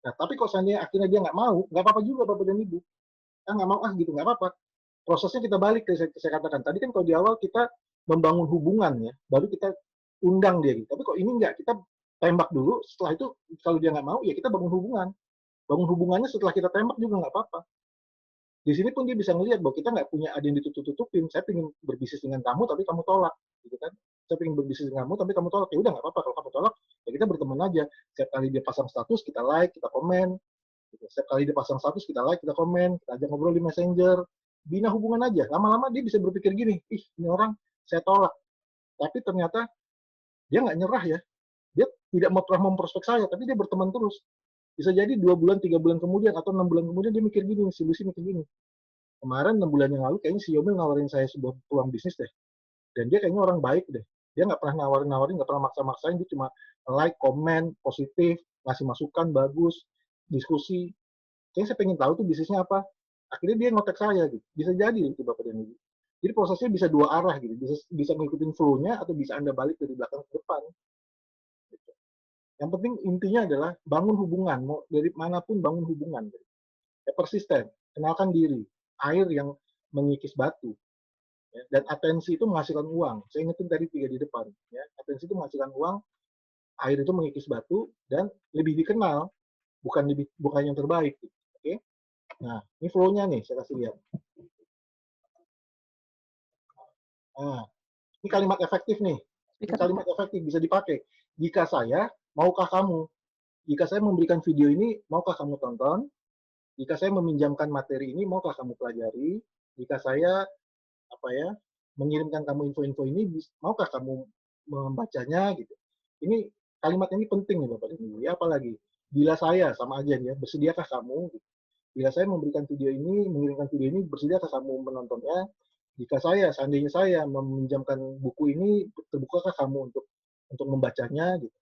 Nah, tapi kalau seandainya akhirnya dia nggak mau, nggak apa-apa juga Bapak dan Ibu. Nggak mau gitu, nggak apa-apa. Prosesnya kita balik ke saya katakan. Tadi kan kalau di awal kita membangun hubungan ya, baru kita undang dia gitu. Tapi kok ini nggak, kita tembak dulu, setelah itu kalau dia nggak mau, ya kita bangun hubungan. Bangun hubungannya setelah kita tembak juga nggak apa-apa. Di sini pun dia bisa ngelihat bahwa kita nggak punya ada yang ditutup-tutupin. Saya ingin berbisnis dengan kamu, tapi kamu tolak, gitu kan? Saya ingin berbisnis dengan kamu, tapi kamu tolak. Ya udah nggak apa-apa, kalau kamu tolak, ya kita berteman aja. Setiap kali dia pasang status, kita like, kita komen. Gitu. Setiap kali dia pasang status, kita like, kita komen, kita ajak ngobrol di Messenger. Bina hubungan aja. Lama-lama dia bisa berpikir gini, ini orang saya tolak. Tapi ternyata dia nggak nyerah ya. Dia tidak pernah memprospek saya, tapi dia berteman terus. Bisa jadi 2 bulan, 3 bulan kemudian, atau 6 bulan kemudian dia mikir gini, si Lucy mikir gini. Kemarin 6 bulan yang lalu kayaknya si Yomil nawarin saya sebuah peluang bisnis deh. Dan dia kayaknya orang baik deh. Dia nggak pernah nawarin, nggak pernah maksa-maksain. Dia cuma like, komen, positif, ngasih masukan, bagus, diskusi. Kayaknya saya pengen tahu tuh bisnisnya apa. Akhirnya dia ngotek saya gitu. Bisa jadi itu Bapak dan Ibu. Jadi prosesnya bisa dua arah gitu. Bisa ngikutin flow-nya atau bisa Anda balik dari belakang ke depan. Gitu. Yang penting intinya adalah bangun hubungan. Mau dari manapun bangun hubungan. Gitu. Ya, persisten. Kenalkan diri. Air yang mengikis batu. Ya, dan atensi itu menghasilkan uang. Saya ingetin tadi 3 di depan. Ya. Atensi itu menghasilkan uang, air itu mengikis batu, dan lebih dikenal, bukan yang terbaik. Gitu. Oke? Nah, ini flow-nya nih, saya kasih lihat. Nah, ini kalimat efektif nih. Ini kalimat efektif, bisa dipakai. Jika saya, maukah kamu? Jika saya memberikan video ini, maukah kamu tonton? Jika saya meminjamkan materi ini, maukah kamu pelajari? Jika saya mengirimkan kamu info-info ini, maukah kamu membacanya gitu. Ini kalimat ini penting nih Bapak dan Ibu. Ya, apalagi bila saya sama aja ya, bersediakah kamu? Gitu. Bila saya memberikan video ini, mengirimkan video ini, bersediakah kamu menontonnya? Jika seandainya saya meminjamkan buku ini, terbukakah kamu untuk membacanya? Gitu.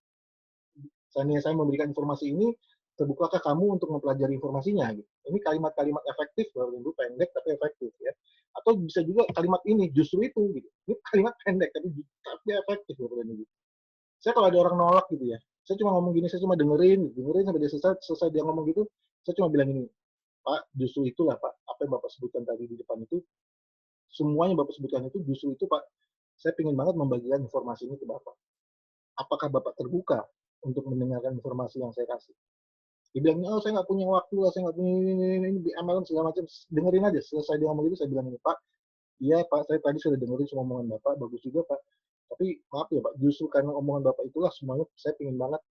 Seandainya saya memberikan informasi ini, terbukakah kamu untuk mempelajari informasinya? Gitu. Ini kalimat-kalimat efektif, Bapak Ibu, pendek tapi efektif ya. Atau bisa juga kalimat ini, justru itu. Gitu. Ini kalimat pendek tapi efektif, Bapak Ibu. Saya kalau ada orang nolak gitu ya, Saya cuma ngomong gini, saya cuma dengerin sampai dia selesai dia ngomong gitu, saya cuma bilang gini, Pak, justru itulah Pak, apa yang Bapak sebutkan tadi di depan itu, semuanya Bapak sebutkan itu justru itu Pak, saya ingin banget membagikan informasi ini ke Bapak. Apakah Bapak terbuka untuk mendengarkan informasi yang saya kasih? Dia bilang, oh saya nggak punya waktu lah, saya nggak punya ini di MLM segala macam. Dengerin aja, selesai dia ngomong gitu, saya bilang ini, Pak, iya Pak, saya tadi sudah dengerin semua omongan Bapak, bagus juga Pak. Tapi maaf ya Pak, justru karena omongan Bapak itulah semuanya saya ingin banget,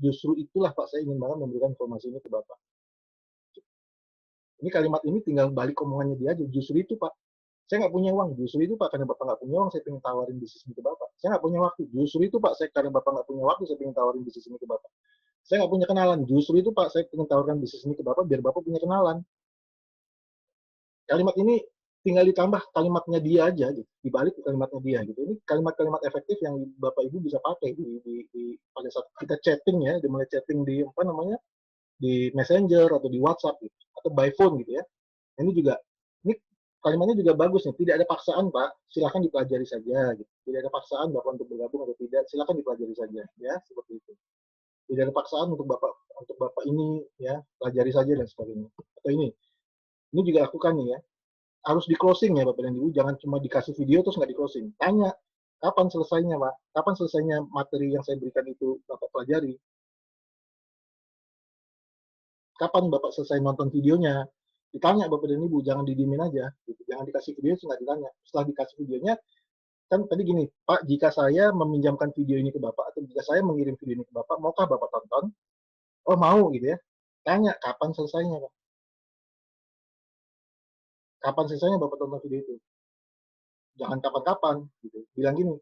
justru itulah Pak, saya ingin banget memberikan informasi ini ke Bapak. Ini kalimat ini tinggal balik omongannya dia aja, justru itu Pak. Saya nggak punya uang, justru itu Pak, karena Bapak nggak punya uang, saya ingin tawarin bisnis ini ke Bapak. Saya nggak punya waktu, justru itu Pak, karena Bapak nggak punya waktu, saya ingin tawarin bisnis ini ke Bapak. Saya nggak punya kenalan, justru itu Pak, saya ingin tawarkan bisnis ini ke Bapak, biar Bapak punya kenalan. Kalimat ini tinggal ditambah kalimatnya dia aja, gitu. Dibalik kalimatnya dia. Gitu. Ini kalimat-kalimat efektif yang Bapak Ibu bisa pakai pada saat kita chatting ya, mulai chatting di apa namanya, di Messenger atau di WhatsApp gitu, atau by phone gitu ya. Ini juga, ini kalimatnya juga bagus nih. Tidak ada paksaan Pak, silakan dipelajari saja. Gitu. Tidak ada paksaan Bapak untuk bergabung atau tidak, silakan dipelajari saja, ya seperti itu. Tidak ada paksaan untuk Bapak ini ya, pelajari saja dan sebagainya. Atau ini juga lakukan nih ya. Harus di closing ya Bapak dan Ibu, jangan cuma dikasih video terus nggak di closing. Tanya, kapan selesainya Pak? Kapan selesainya materi yang saya berikan itu Bapak pelajari? Kapan Bapak selesai nonton videonya? Ditanya Bapak dan Ibu, jangan didiemin aja. Gitu. Jangan dikasih video terus nggak ditanya. Setelah dikasih videonya, kan tadi gini, Pak, jika saya meminjamkan video ini ke Bapak, atau jika saya mengirim video ini ke Bapak, maukah Bapak tonton? Oh mau gitu ya. Tanya, kapan selesainya Pak? Kapan selesainya Bapak tonton video itu? Jangan kapan-kapan. Gitu. Bilang gini,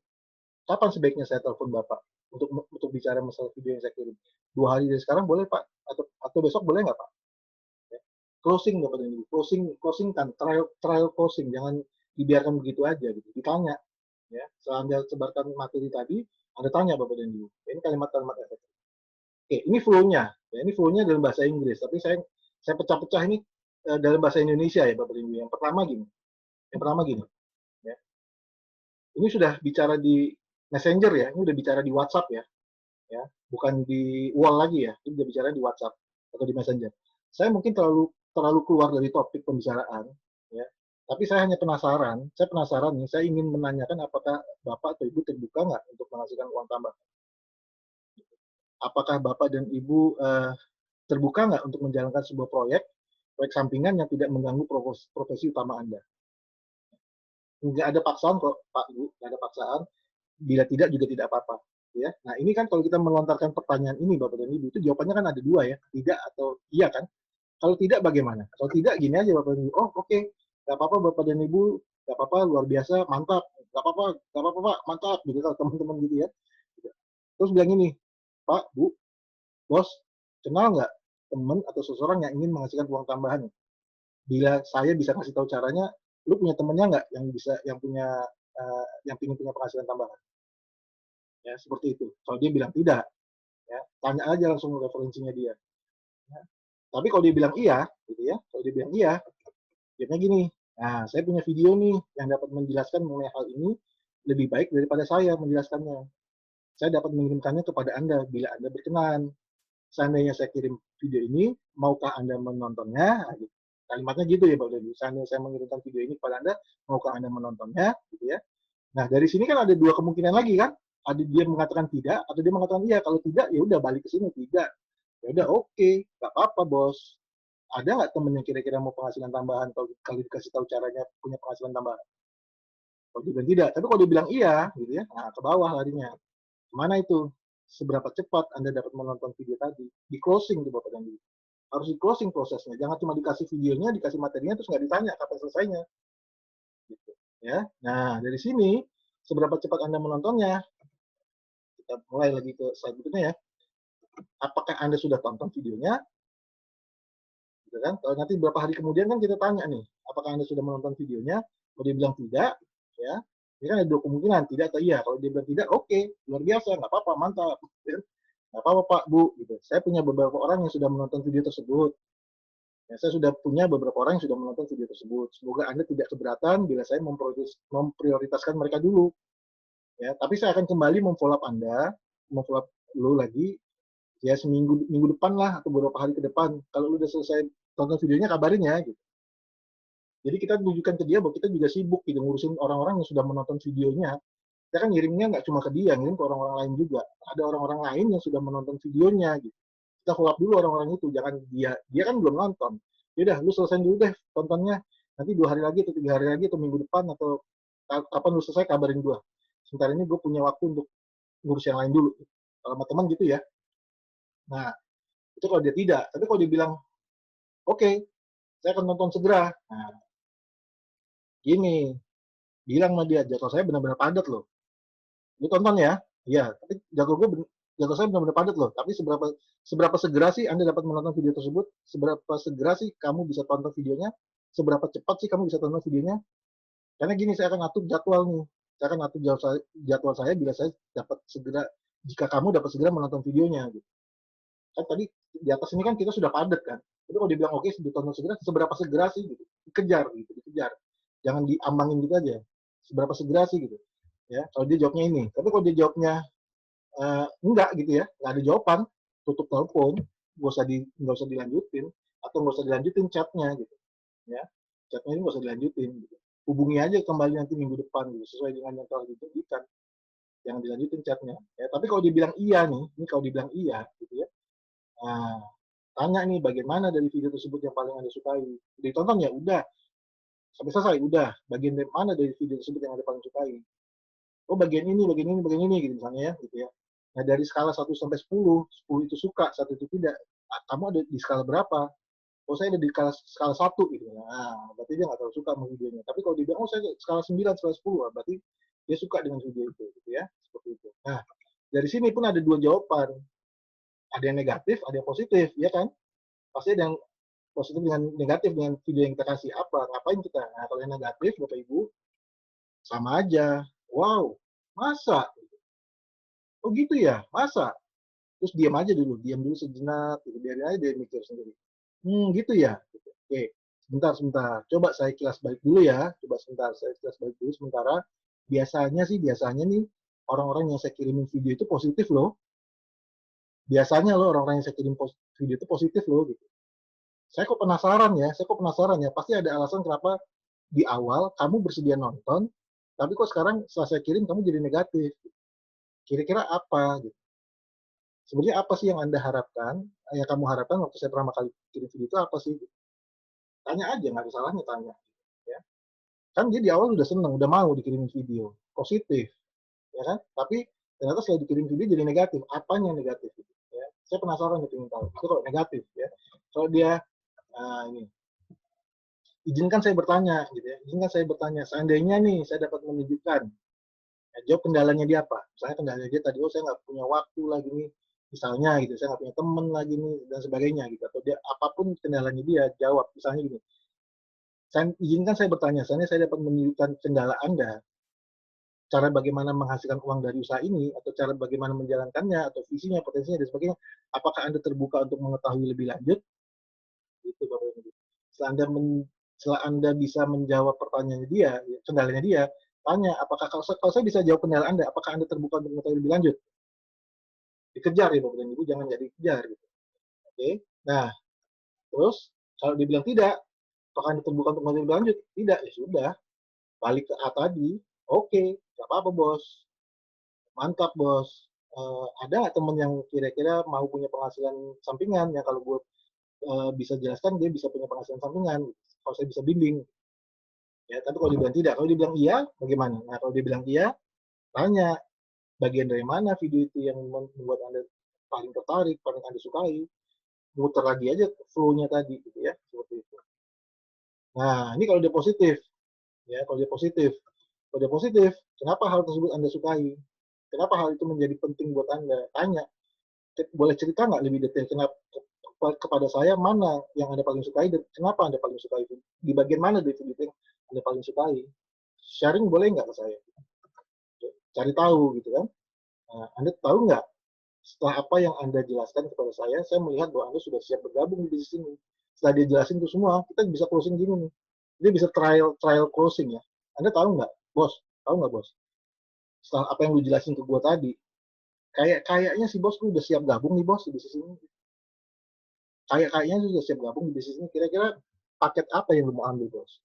kapan sebaiknya saya telepon Bapak untuk bicara masalah video yang saya kirim? 2 hari dari sekarang boleh Pak? Atau besok boleh nggak Pak? Ya. Closing Bapak dan Ibu, closing kan, trial closing, jangan dibiarkan begitu aja gitu. Ditanya, ya. Setelah Anda sebarkan materi tadi, Anda tanya Bapak dan Ibu. Ini kalimat-kalimat efektif. Oke, ini flow-nya. Ya, ini flow-nya dalam bahasa Inggris, tapi saya pecah-pecah ini dalam bahasa Indonesia ya Bapak dan Ibu. Yang pertama gini. Ya. Ini sudah bicara di Messenger ya, ini udah bicara di WhatsApp ya, bukan di wall lagi ya, ini udah bicara di WhatsApp atau di Messenger. Saya mungkin terlalu keluar dari topik pembicaraan, ya, tapi saya hanya penasaran, nih, saya ingin menanyakan apakah Bapak atau Ibu terbuka nggak untuk menghasilkan uang tambah? Apakah Bapak dan Ibu terbuka nggak untuk menjalankan sebuah proyek sampingan yang tidak mengganggu profesi utama Anda? Nggak ada paksaan kok Pak Bu, nggak ada paksaan. Bila tidak juga tidak apa-apa. Ya. Nah ini kan kalau kita melontarkan pertanyaan ini Bapak dan Ibu, itu jawabannya kan ada 2 ya, tidak atau iya kan? Kalau tidak bagaimana? Kalau tidak gini aja Bapak dan Ibu, oh oke, nggak apa-apa Bapak dan Ibu, nggak apa-apa, luar biasa, mantap, nggak apa-apa Pak, mantap, gitu kalau teman-teman gitu ya. Terus bilang gini, Pak, Bu, Bos, kenal nggak teman atau seseorang yang ingin menghasilkan uang tambahan? Bila saya bisa kasih tahu caranya, lu punya temennya nggak yang ingin punya penghasilan tambahan? Ya, seperti itu. Kalau dia bilang tidak, ya, tanya aja langsung referensinya dia. Ya. Tapi kalau dia bilang iya, gitu ya, kalau dia bilang iya, jawabnya gini, nah saya punya video nih yang dapat menjelaskan mengenai hal ini lebih baik daripada saya menjelaskannya. Saya dapat mengirimkannya kepada Anda bila Anda berkenan. Seandainya saya kirim video ini, maukah Anda menontonnya? Nah, gitu. Kalimatnya gitu ya Pak Dewi. Seandainya saya mengirimkan video ini kepada Anda, maukah Anda menontonnya? Gitu ya. Nah dari sini kan ada 2 kemungkinan lagi kan? Ada dia mengatakan tidak, atau dia mengatakan iya. Kalau tidak, ya udah balik ke sini tidak. Ya udah oke, nggak apa-apa bos. Ada nggak temen yang kira-kira mau penghasilan tambahan kalau dikasih tahu caranya punya penghasilan tambahan? Kalau dia bilang tidak, tapi kalau dia bilang iya, gitu ya, nah ke bawah larinya. Mana itu? Seberapa cepat Anda dapat menonton video tadi? Di closing tuh Bapak dan Ibu. Harus di closing prosesnya. Jangan cuma dikasih videonya, dikasih materinya, terus nggak ditanya kapan selesainya. Gitu. Ya. Nah, dari sini, seberapa cepat Anda menontonnya? Kita mulai lagi ke slide berikutnya ya. Apakah Anda sudah tonton videonya? Gitu kan? Kalau nanti beberapa hari kemudian kan kita tanya nih, apakah Anda sudah menonton videonya? Kalau dia bilang tidak, ya, ini kan ada 2 kemungkinan, tidak atau iya. Kalau dia bilang tidak, oke, luar biasa, nggak apa-apa, mantap. Nggak apa-apa Pak, Bu. Gitu. Saya punya beberapa orang yang sudah menonton video tersebut. Ya, saya sudah punya beberapa orang yang sudah menonton video tersebut. Semoga Anda tidak keberatan bila saya memprioritaskan mereka dulu. Ya, tapi saya akan kembali memfollow up Anda, memfollow up dulu lagi Ya minggu depan lah atau beberapa hari ke depan. Kalau lu udah selesai tonton videonya kabarin ya gitu. Jadi kita tunjukkan ke dia bahwa kita juga sibuk gitu ngurusin orang-orang yang sudah menonton videonya. Kita kan ngirimnya nggak cuma ke dia, ngirim ke orang-orang lain juga. Ada orang-orang lain yang sudah menonton videonya gitu. Kita follow up dulu orang-orang itu, jangan dia kan belum nonton. Yaudah, lu selesai dulu deh tontonnya. Nanti 2 hari lagi atau 3 hari lagi atau minggu depan atau kapan lu selesai kabarin gua. Sementara ini gue punya waktu untuk ngurus yang lain dulu. Kalau sama teman gitu ya. Nah, itu kalau dia tidak. Tapi kalau dia bilang, oke, saya akan nonton segera. Nah, gini, bilang sama dia, jadwal saya benar-benar padat loh. Lu tonton ya? Iya, tapi jadwal saya benar-benar padat loh. Tapi seberapa segera sih Anda dapat menonton video tersebut? Seberapa segera sih kamu bisa tonton videonya? Seberapa cepat sih kamu bisa tonton videonya? Karena gini, saya akan atur jadwal nih. Saya akan atur jadwal saya bila saya dapat segera, jika kamu dapat segera menonton videonya. Gitu. Kan tadi di atas ini kan kita sudah padat kan. Tapi kalau dibilang oke, ditonton segera, seberapa segera sih gitu? Dikejar gitu, dikejar. Jangan diambangin gitu aja. Seberapa segera sih gitu. Ya, kalau dia jawabnya ini. Tapi kalau dia jawabnya enggak gitu ya, nggak ada jawaban, tutup telepon, nggak usah dilanjutin, atau nggak usah dilanjutin chatnya gitu. Ya, chatnya ini nggak usah dilanjutin. Gitu. Hubungi aja kembali nanti minggu depan gitu, sesuai dengan yang telah dijanjikan. Jangan dilanjutin chatnya. Ya, tapi kalau dibilang iya nih, ini kalau dibilang iya gitu ya. Nah, tanya nih bagaimana dari video tersebut yang paling Anda sukai. Ditonton ya udah, sampai selesai udah. Bagian dari mana dari video tersebut yang Anda paling sukai. Oh bagian ini, gitu misalnya ya, gitu ya. Nah dari skala 1 sampai 10, 10 itu suka, 1 itu tidak. Kamu ada di skala berapa? Oh saya ada di skala 1 gitu. Nah, berarti dia nggak terlalu suka sama videonya. Tapi kalau dia bilang, oh saya skala 9, skala 10, berarti dia suka dengan video itu, gitu ya. Seperti itu. Nah, dari sini pun ada 2 jawaban. Ada yang negatif, ada yang positif, ya kan? Pasti ada yang positif dengan negatif dengan video yang kita kasih apa, ngapain kita. Nah, kalau yang negatif, Bapak Ibu, sama aja. Wow, masa? Oh gitu ya, masa? Terus diam dulu sejenak, gitu. Biarin aja dia mikir sendiri. Gitu ya. Gitu. Oke, sebentar. Coba saya kilas balik dulu ya. Coba sebentar, saya kilas balik dulu sementara. Biasanya nih, orang-orang yang saya kirimin video itu positif loh. Biasanya loh orang-orang yang saya kirim video itu positif loh. Gitu. Saya kok penasaran ya. Pasti ada alasan kenapa di awal kamu bersedia nonton, tapi kok sekarang setelah saya kirim kamu jadi negatif. Kira-kira apa? Gitu. Sebenarnya apa sih yang Anda harapkan, yang kamu harapkan waktu saya pertama kali kirim video itu apa sih? Tanya aja, nggak ada salahnya tanya. Ya. Kan dia di awal udah seneng, udah mau dikirimin video, positif, ya kan? Tapi ternyata setelah dikirim video jadi negatif. Apanya yang negatif? Gitu, ya. Saya penasaran nih ingin tahu. Itu kalau negatif, ya. Kalau dia ini, izinkan saya bertanya, gitu ya. Izinkan saya bertanya. Seandainya nih saya dapat menunjukkan, ya, jawab kendalanya dia apa? Misalnya kendalanya dia tadi, oh saya nggak punya waktu lagi nih, misalnya gitu, saya nggak punya temen lagi nih dan sebagainya gitu. Atau dia apapun kendalanya dia jawab. Misalnya gini, izinkan saya bertanya, saya dapat menunjukkan kendala Anda, cara bagaimana menghasilkan uang dari usaha ini, atau cara bagaimana menjalankannya, atau visinya, potensinya, dan sebagainya. Apakah Anda terbuka untuk mengetahui lebih lanjut? Itu Bapak Ibu. Setelah Anda bisa menjawab pertanyaan dia, kendalanya dia, tanya, apakah kalau saya bisa jawab kendala Anda, apakah Anda terbuka untuk mengetahui lebih lanjut? Dikejar ya Bapak Ibu, jangan jadi dikejar. Gitu. Oke, nah, terus kalau dibilang tidak, apakah Anda terbuka untuk mengetahui lebih lanjut? Tidak, ya sudah. Balik ke A tadi, oke, nggak apa-apa bos, mantap bos. Ada nggak temen yang kira-kira mau punya penghasilan sampingan yang kalau gue bisa jelaskan dia bisa punya penghasilan sampingan, kalau saya bisa bimbing. Ya, tapi kalau dibilang tidak, kalau dibilang iya, bagaimana? Nah, kalau dibilang iya, tanya bagian dari mana video itu yang membuat Anda paling tertarik, paling Anda sukai, muter lagi aja flow-nya tadi, gitu ya, seperti itu. Nah, ini kalau dia positif, ya, kalau dia positif, kenapa hal tersebut Anda sukai? Kenapa hal itu menjadi penting buat Anda? Tanya, boleh cerita nggak lebih detail kepada saya mana yang Anda paling sukai dan kenapa Anda paling sukai itu? Di bagian mana dari video yang Anda paling sukai? Sharing boleh nggak ke saya? Cari tahu gitu kan. Nah, Anda tahu nggak setelah apa yang Anda jelaskan kepada saya melihat bahwa Anda sudah siap bergabung di bisnis ini. Setelah dia jelasin itu semua, kita bisa closing gini nih. Dia bisa trial closing ya. Anda tahu nggak, bos? Tahu nggak, bos? Setelah apa yang lu jelasin ke gue tadi, kayaknya si bos udah siap gabung nih bos di bisnis ini. Kayaknya sudah siap gabung di bisnis ini. Kira-kira paket apa yang lu mau ambil bos?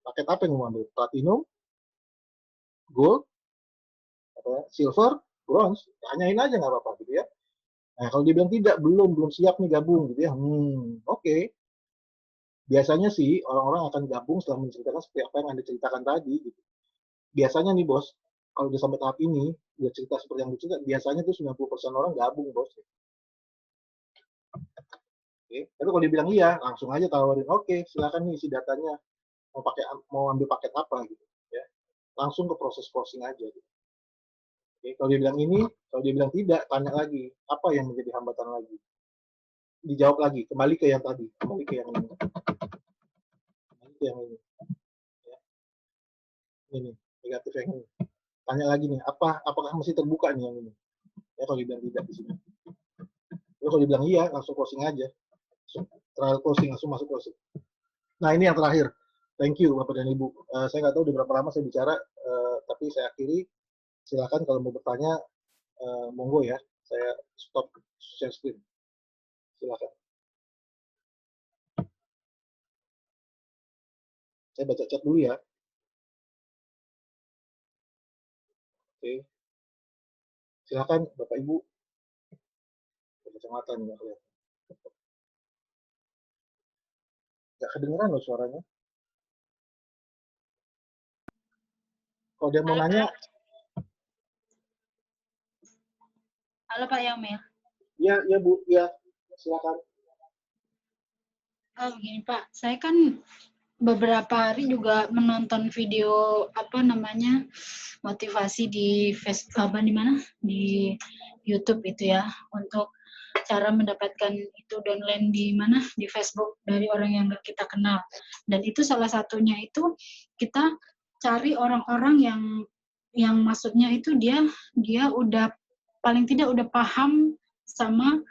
Paket apa yang lu mau ambil? Platinum, gold, silver, bronze? Tanyain aja nggak apa-apa gitu ya. Nah kalau dia bilang tidak, belum siap nih gabung gitu ya. Oke. Biasanya sih orang-orang akan gabung setelah menceritakan seperti apa yang Anda ceritakan tadi gitu. Biasanya nih bos, kalau udah sampai tahap ini, dia cerita seperti yang cerita, biasanya tuh 90% orang gabung bos. Oke. Tapi kalau dia bilang iya, langsung aja tawarin, oke, silakan nih isi datanya, mau ambil paket apa gitu ya. Langsung ke proses closing aja gitu. Oke. Kalau dia bilang ini, kalau dia bilang tidak, tanya lagi, apa yang menjadi hambatan lagi? Dijawab lagi, kembali ke yang tadi, kembali ke yang ini. Kembali ke yang ini. Ya. Ini, negatif yang ini. Tanya lagi nih, apakah masih terbuka nih yang ini? Ya kalau dibilang tidak di sini. Lalu kalau dibilang iya, langsung closing aja. Trial closing, langsung masuk closing. Nah ini yang terakhir. Thank you Bapak dan Ibu. Saya nggak tahu udah berapa lama saya bicara, tapi saya akhiri. Silakan kalau mau bertanya, monggo ya. Saya stop share screen. Silakan. Saya baca chat dulu ya. Oke. Silakan Bapak Ibu. Kacamata nih nggak kelihatan. Nggak kedengeran loh suaranya. Kalau dia mau nanya, Halo Pak Yamil. ya Bu, ya silakan. Begini Pak, saya kan beberapa hari juga menonton video motivasi di Facebook di YouTube itu ya, untuk cara mendapatkan itu downline di Facebook dari orang yang gak kita kenal. Dan itu salah satunya itu kita cari orang-orang yang maksudnya itu dia udah paling tidak udah paham sama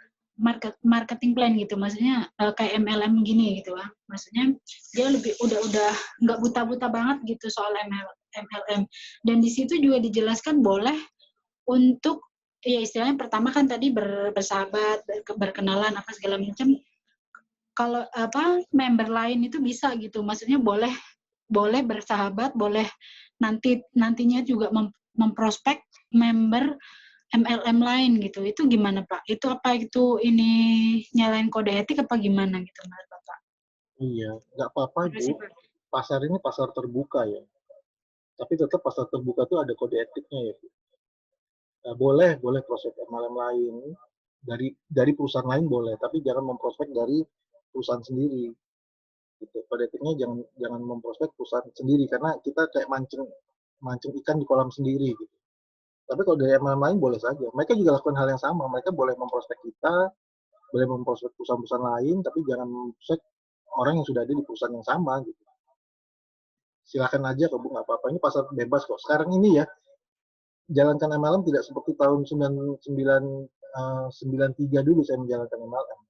marketing plan gitu, maksudnya kayak MLM gini gitu lah, maksudnya dia udah nggak buta-buta banget gitu soal MLM. Dan di situ juga dijelaskan boleh untuk ya istilahnya pertama kan tadi bersahabat, berkenalan apa segala macam. Kalau member lain itu bisa gitu, maksudnya boleh bersahabat, boleh nantinya juga memprospek member MLM lain gitu. Itu gimana Pak? Itu apa itu ini nyalain kode etik apa gimana gitu menurut Bapak? Iya, nggak apa-apa Bu. Pasar ini pasar terbuka ya. Tapi tetap pasar terbuka tuh ada kode etiknya ya. Boleh prospek MLM lain dari perusahaan lain boleh, tapi jangan memprospek dari perusahaan sendiri. Gitu. Kode etiknya jangan memprospek perusahaan sendiri karena kita kayak mancing ikan di kolam sendiri gitu. Tapi kalau dari MLM lain boleh saja. Mereka juga lakukan hal yang sama. Mereka boleh memprospek kita, boleh memprospek perusahaan-perusahaan lain, tapi jangan memprospek orang yang sudah ada di perusahaan yang sama gitu. Silakan aja kok Bu, nggak apa-apa. Ini pasar bebas kok. Sekarang ini ya, jalankan MLM tidak seperti tahun 93 dulu saya menjalankan MLM.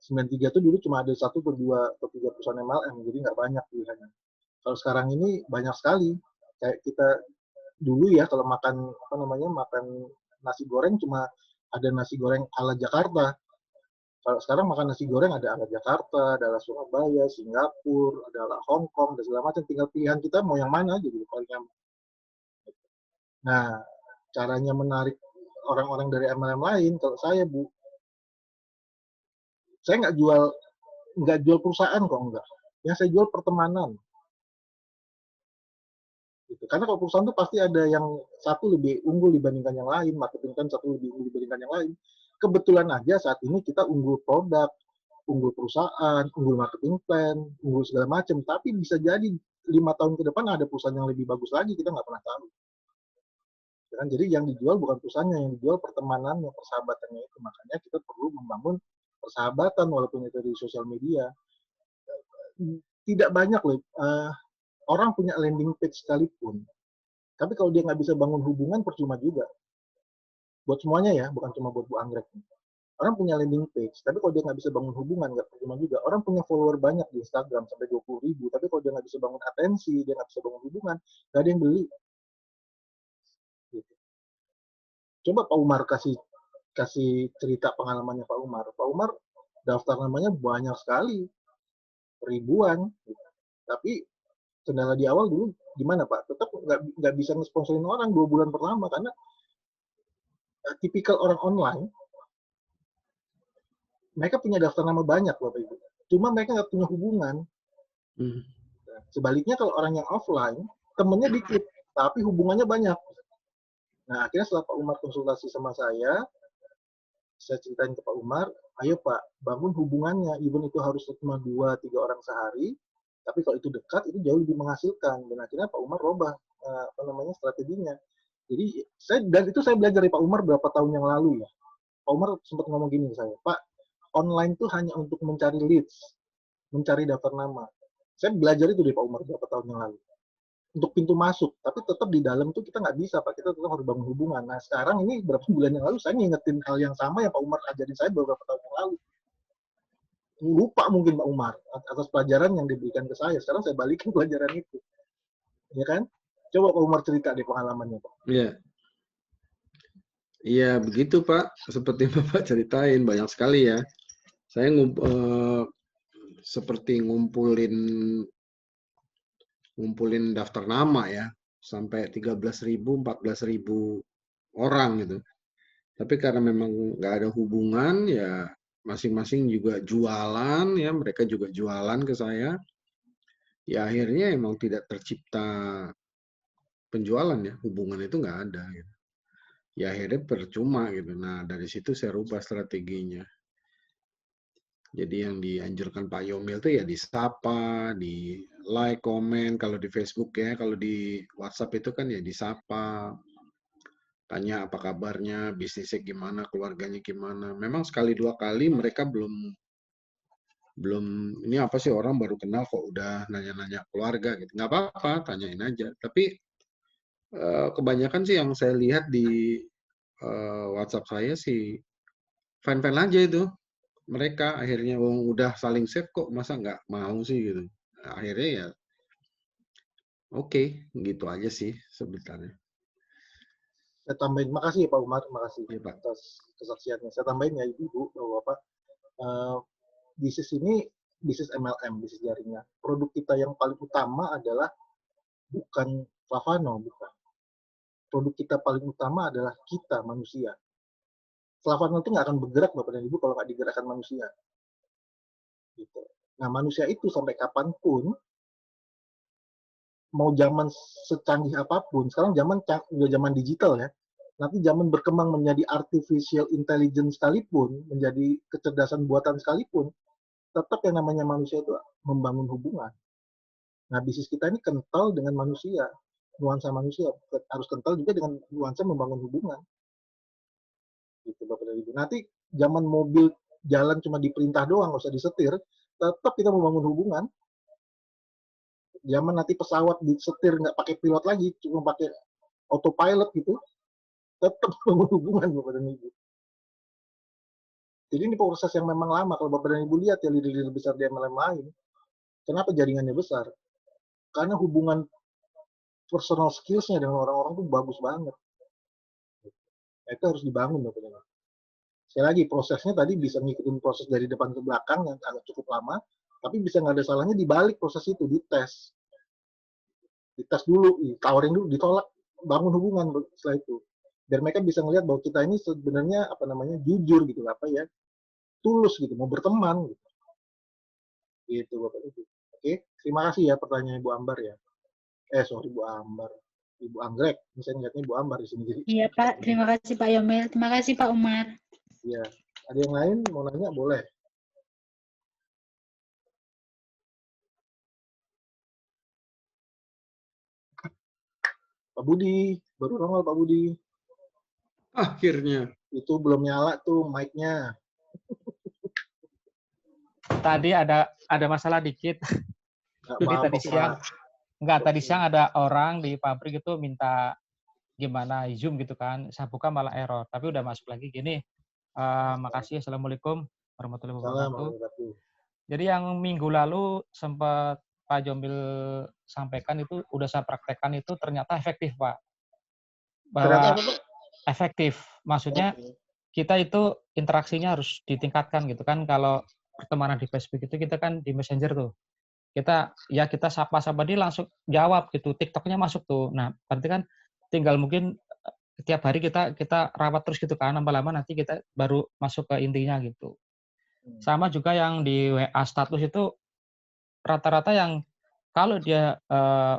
93 itu dulu cuma ada 1 atau 2 atau 3 perusahaan MLM, jadi nggak banyak pilihannya. Kalau sekarang ini banyak sekali. Kayak kita dulu ya kalau makan makan nasi goreng cuma ada nasi goreng ala Jakarta. Kalau sekarang makan nasi goreng ada ala Jakarta, ada ala Surabaya, Singapura, ada ala Hong Kong, dan segala macam. Tinggal pilihan kita mau yang mana aja gitu paling nyaman. Nah, caranya menarik orang-orang dari MLM lain, kalau saya Bu, saya nggak jual perusahaan kok enggak. Yang saya jual pertemanan. Gitu. Karena kalau perusahaan itu pasti ada yang satu lebih unggul dibandingkan yang lain, marketing kan satu lebih unggul dibandingkan yang lain. Kebetulan aja saat ini kita unggul produk, unggul perusahaan, unggul marketing plan, unggul segala macam. Tapi bisa jadi 5 tahun ke depan ada perusahaan yang lebih bagus lagi, kita nggak pernah tahu. Jadi yang dijual bukan perusahaannya, yang dijual pertemanannya, persahabatannya itu. Makanya kita perlu membangun persahabatan walaupun itu di sosial media. Tidak banyak loh. Orang punya landing page sekalipun, tapi kalau dia nggak bisa bangun hubungan, percuma juga. Buat semuanya ya, bukan cuma buat Bu Anggrek. Orang punya landing page, tapi kalau dia nggak bisa bangun hubungan, nggak percuma juga. Orang punya follower banyak di Instagram, sampai 20.000, tapi kalau dia nggak bisa bangun atensi, dia nggak bisa bangun hubungan, nggak ada yang beli. Gitu. Coba Pak Umar kasih cerita pengalamannya Pak Umar. Pak Umar daftar namanya banyak sekali, ribuan. Tapi kendala di awal dulu gimana Pak? Tetap nggak bisa ngesponsorin orang 2 bulan pertama karena tipikal orang online, mereka punya daftar nama banyak Bapak Ibu. Cuma mereka nggak punya hubungan. Sebaliknya kalau orang yang offline, temennya dikit, tapi hubungannya banyak. Nah akhirnya setelah Pak Umar konsultasi sama saya ceritain ke Pak Umar, ayo Pak, bangun hubungannya, even itu harus cuma 2-3 orang sehari, tapi kalau itu dekat, itu jauh lebih menghasilkan. Dan akhirnya Pak Umar robah strateginya. Jadi itu saya belajar dari Pak Umar berapa tahun yang lalu ya. Pak Umar sempat ngomong gini ke saya, Pak, online itu hanya untuk mencari leads, mencari daftar nama. Saya belajar itu dari Pak Umar berapa tahun yang lalu. Untuk pintu masuk, tapi tetap di dalam tuh kita nggak bisa Pak, kita tetap harus bangun hubungan. Nah sekarang ini beberapa bulan yang lalu saya ngingetin hal yang sama yang Pak Umar ajarin saya beberapa tahun yang lalu. Lupa mungkin Pak Umar atas pelajaran yang diberikan ke saya. Sekarang saya balikin pelajaran itu, ya kan? Coba Pak Umar cerita deh pengalamannya Pak. Iya, iya begitu Pak. Seperti Bapak ceritain banyak sekali ya. Saya seperti ngumpulin daftar nama ya, sampai 13.000, 14.000 orang gitu. Tapi karena memang nggak ada hubungan ya, masing-masing juga jualan ya, mereka juga jualan ke saya. Ya akhirnya emang tidak tercipta penjualan ya, hubungan itu nggak ada gitu. Ya akhirnya percuma gitu. Nah dari situ saya rubah strateginya. Jadi yang dianjurkan Pak Yomil itu ya disapa, di like, komen, kalau di Facebook ya, kalau di WhatsApp itu kan ya disapa, tanya apa kabarnya, bisnisnya gimana, keluarganya gimana. Memang sekali 2 kali mereka belum ini apa sih orang baru kenal kok udah nanya-nanya keluarga gitu. Nggak apa-apa, tanyain aja. Tapi kebanyakan sih yang saya lihat di WhatsApp saya sih fan-fan aja itu. Mereka akhirnya udah saling save kok, masa nggak mau sih gitu. Nah, akhirnya ya oke, gitu aja sih sebenarnya. Saya tambahin, makasih ya Pak Umar, makasih Iya, Pak. atas kesaksiannya. Saya tambahin ya Ibu, Bapak, bisnis ini bisnis MLM, bisnis jaringan. Produk kita yang paling utama adalah bukan Flavano, bukan. Produk kita paling utama adalah kita, manusia. Flavano itu nggak akan bergerak Bapak dan Ibu kalau nggak digerakkan manusia. Gitu. Nah manusia itu sampai kapanpun, mau zaman secanggih apapun, sekarang udah zaman digital ya, nanti zaman berkembang menjadi artificial intelligence sekalipun, menjadi kecerdasan buatan sekalipun, tetap yang namanya manusia itu membangun hubungan. Nah bisnis kita ini kental dengan manusia, nuansa manusia, harus kental juga dengan nuansa membangun hubungan. Gitu Bapak dan Ibu. Nanti zaman mobil jalan cuma diperintah doang, nggak usah disetir, tetap kita membangun hubungan. Zaman nanti pesawat disetir nggak pakai pilot lagi, cuma pakai autopilot gitu, tetap membangun hubungan Bapak dan Ibu. Jadi ini proses yang memang lama. Kalau Bapak dan Ibu lihat ya leader-leader besar di MLM lain, kenapa jaringannya besar? Karena hubungan personal skills-nya dengan orang-orang itu bagus banget. Nah, itu harus dibangun Bapak dan Ibu. Sekali lagi prosesnya tadi bisa ngikutin proses dari depan ke belakang yang agak cukup lama, tapi bisa nggak ada salahnya dibalik proses itu, dites dulu, tawarin dulu, ditolak, bangun hubungan setelah itu. Biar mereka bisa ngelihat bahwa kita ini sebenarnya jujur gitu, tulus gitu, mau berteman gitu. Gitu Bapak Ibu. Oke, terima kasih ya pertanyaan Ibu Ambar ya. Sorry Bu Ambar. Ibu Anggrek, misalnya lihatnya Ibu Ambar di sini. Iya Pak, terima kasih Pak Yomil. Terima kasih Pak Umar. Iya, ada yang lain mau nanya boleh. Pak Budi, baru nongol Pak Budi. Akhirnya. Itu belum nyala tuh mic-nya. Tadi ada masalah dikit. Tadi siang ada orang di pabrik itu minta gimana Zoom gitu kan. Saya buka malah error, tapi udah masuk lagi gini. Makasih. Assalamualaikum warahmatullahi wabarakatuh. Jadi yang minggu lalu sempat Pak Jombil sampaikan itu udah saya praktekkan itu ternyata efektif Pak. Bahwa efektif maksudnya kita itu interaksinya harus ditingkatkan gitu kan. Kalau pertemanan di Facebook itu kita kan di Messenger tuh. Kita sapa-sapa dia langsung jawab gitu. TikToknya masuk tuh. Nah, berarti kan tinggal mungkin tiap hari kita rawat terus gitu kan. Lama-lama nanti kita baru masuk ke intinya gitu. Sama juga yang di WA status itu rata-rata yang kalau dia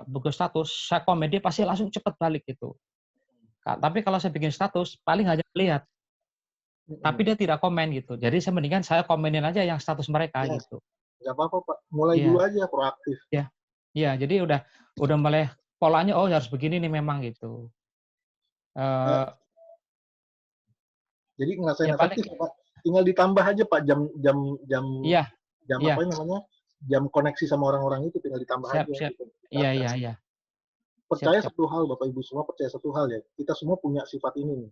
buka status, saya komen dia pasti langsung cepet balik gitu. Tapi kalau saya bikin status, paling hanya lihat. Tapi dia tidak komen gitu. Jadi saya mendingan saya komenin aja yang status mereka gitu. Nggak apa-apa, Pak. Mulai dulu aja proaktif. Iya, jadi udah mulai polanya harus begini nih memang gitu. Jadi ngerasain efektif, Pak. Tinggal ditambah aja, Pak, jam apa namanya? Jam koneksi sama orang-orang itu tinggal ditambah aja. Siap. Gitu. Iya. Percaya satu hal, Bapak Ibu semua percaya satu hal ya. Kita semua punya sifat ini nih.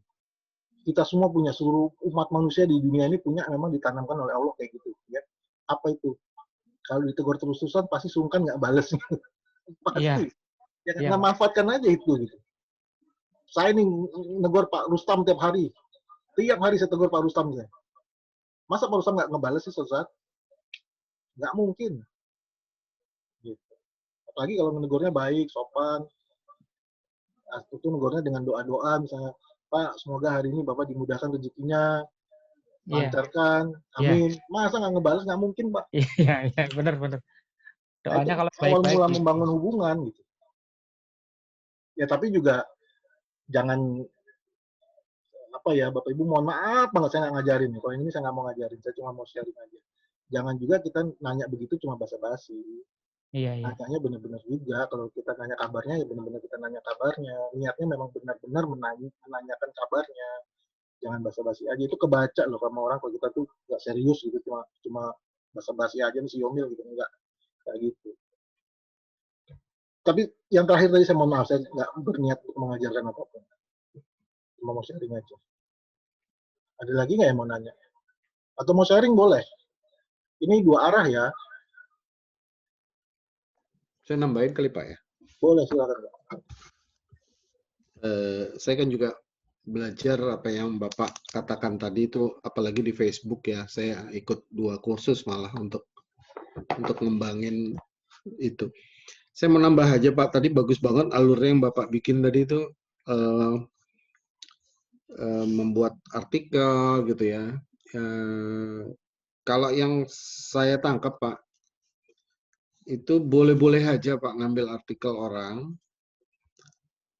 Kita semua punya, seluruh umat manusia di dunia ini punya, memang ditanamkan oleh Allah kayak gitu. Ya. Apa itu? Kalau ditegur terus-terusan pasti sungkan nggak bales. Pasti. Nah, manfaatkan aja itu gitu. Saya nih negor Pak Rustam tiap hari. Tiap hari saya tegur Pak Rustam saya. Masa Pak Rustam nggak ngebales sih suatu saat? Nggak mungkin. Gitu. Apalagi kalau menegurnya baik, sopan. Nah, itu negurnya dengan doa-doa misalnya, Pak, semoga hari ini Bapak dimudahkan rezekinya, lancarkan, amin. Masa nggak ngebales? Nggak mungkin, Pak. Iya, benar. Doanya kalau baik-baik. Awal mula membangun hubungan gitu. Ya tapi juga jangan Bapak Ibu mohon maaf banget saya nggak ngajarin. Kalau ini saya nggak mau ngajarin, saya cuma mau sharing aja. Jangan juga kita nanya begitu cuma basa-basi. Iya. Nanyanya benar-benar juga. Kalau kita nanya kabarnya ya benar-benar kita nanya kabarnya. Niatnya memang benar-benar menanyakan kabarnya. Jangan basa-basi aja. Itu kebaca loh sama orang kalau kita tuh nggak serius gitu, cuma basa-basi aja nih si Yomil gitu, enggak kayak gitu. Tapi yang terakhir tadi saya mohon maaf, saya nggak berniat untuk mengajarkan apapun. Cuma mau sharing aja. Ada lagi nggak yang mau nanya? Atau mau sharing boleh. Ini dua arah ya. Saya nambahin kali Pak ya. Boleh, silakan Pak. Saya kan juga belajar apa yang Bapak katakan tadi itu, apalagi di Facebook ya. Saya ikut 2 kursus malah untuk ngembangin itu. Saya mau nambah aja Pak, tadi bagus banget alurnya yang Bapak bikin tadi itu, membuat artikel gitu ya. Kalau yang saya tangkap Pak, itu boleh-boleh aja Pak ngambil artikel orang,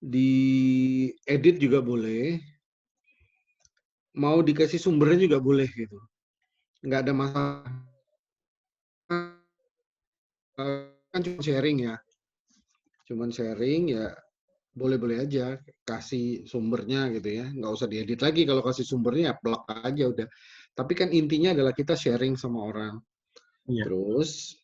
diedit juga boleh, mau dikasih sumbernya juga boleh gitu. Nggak ada masalah. Kan cuma sharing ya. Cuman sharing ya boleh-boleh aja kasih sumbernya gitu ya. Nggak usah diedit lagi, kalau kasih sumbernya ya plak aja udah. Tapi kan intinya adalah kita sharing sama orang. Iya. Terus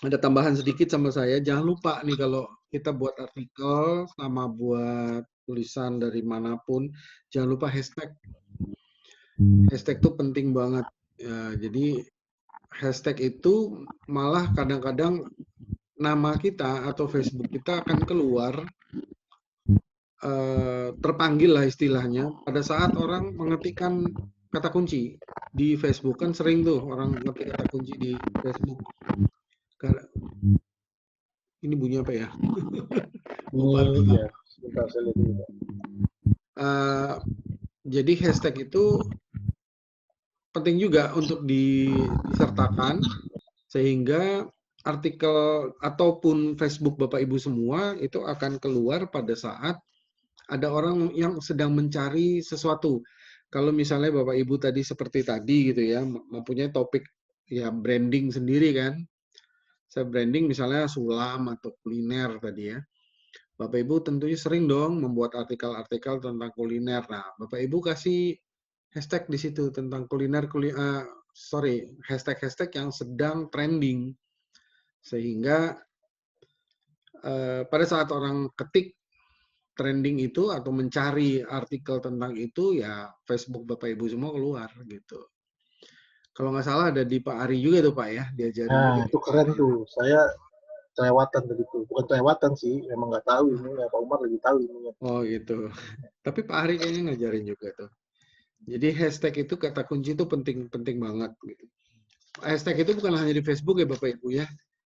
ada tambahan sedikit sama saya, jangan lupa nih kalau kita buat artikel sama buat tulisan dari manapun, jangan lupa hashtag. Hashtag itu penting banget. Ya, jadi hashtag itu malah kadang-kadang nama kita atau Facebook kita akan keluar, terpanggil lah istilahnya, pada saat orang mengetikkan kata kunci di Facebook. Kan sering tuh orang ngetik kata kunci di Facebook. Ini bunyi apa ya? Iya, sebentar saya lihat dulu. Jadi hashtag itu penting juga untuk disertakan, sehingga artikel ataupun Facebook Bapak Ibu semua itu akan keluar pada saat ada orang yang sedang mencari sesuatu. Kalau misalnya Bapak Ibu tadi seperti tadi gitu ya, mempunyai topik ya branding sendiri kan. Saya branding misalnya sulam atau kuliner tadi ya. Bapak Ibu tentunya sering dong membuat artikel-artikel tentang kuliner. Nah, Bapak Ibu kasih hashtag di situ tentang hashtag yang sedang trending. Sehingga pada saat orang ketik trending itu atau mencari artikel tentang itu, ya Facebook Bapak Ibu semua keluar gitu. Kalau nggak salah ada di Pak Ari juga tuh Pak ya, diajarin. Nah, juga itu keren tuh. Saya kelewatan tadi tuh. Bukan kelewatan sih, memang nggak tahu ini. Pak Umar lebih tahu ininya. Oh gitu. Tapi Pak Hari kayaknya ngajarin juga tuh. Jadi hashtag itu kata kunci itu penting banget. Gitu. Hashtag itu bukan hanya di Facebook ya Bapak Ibu ya.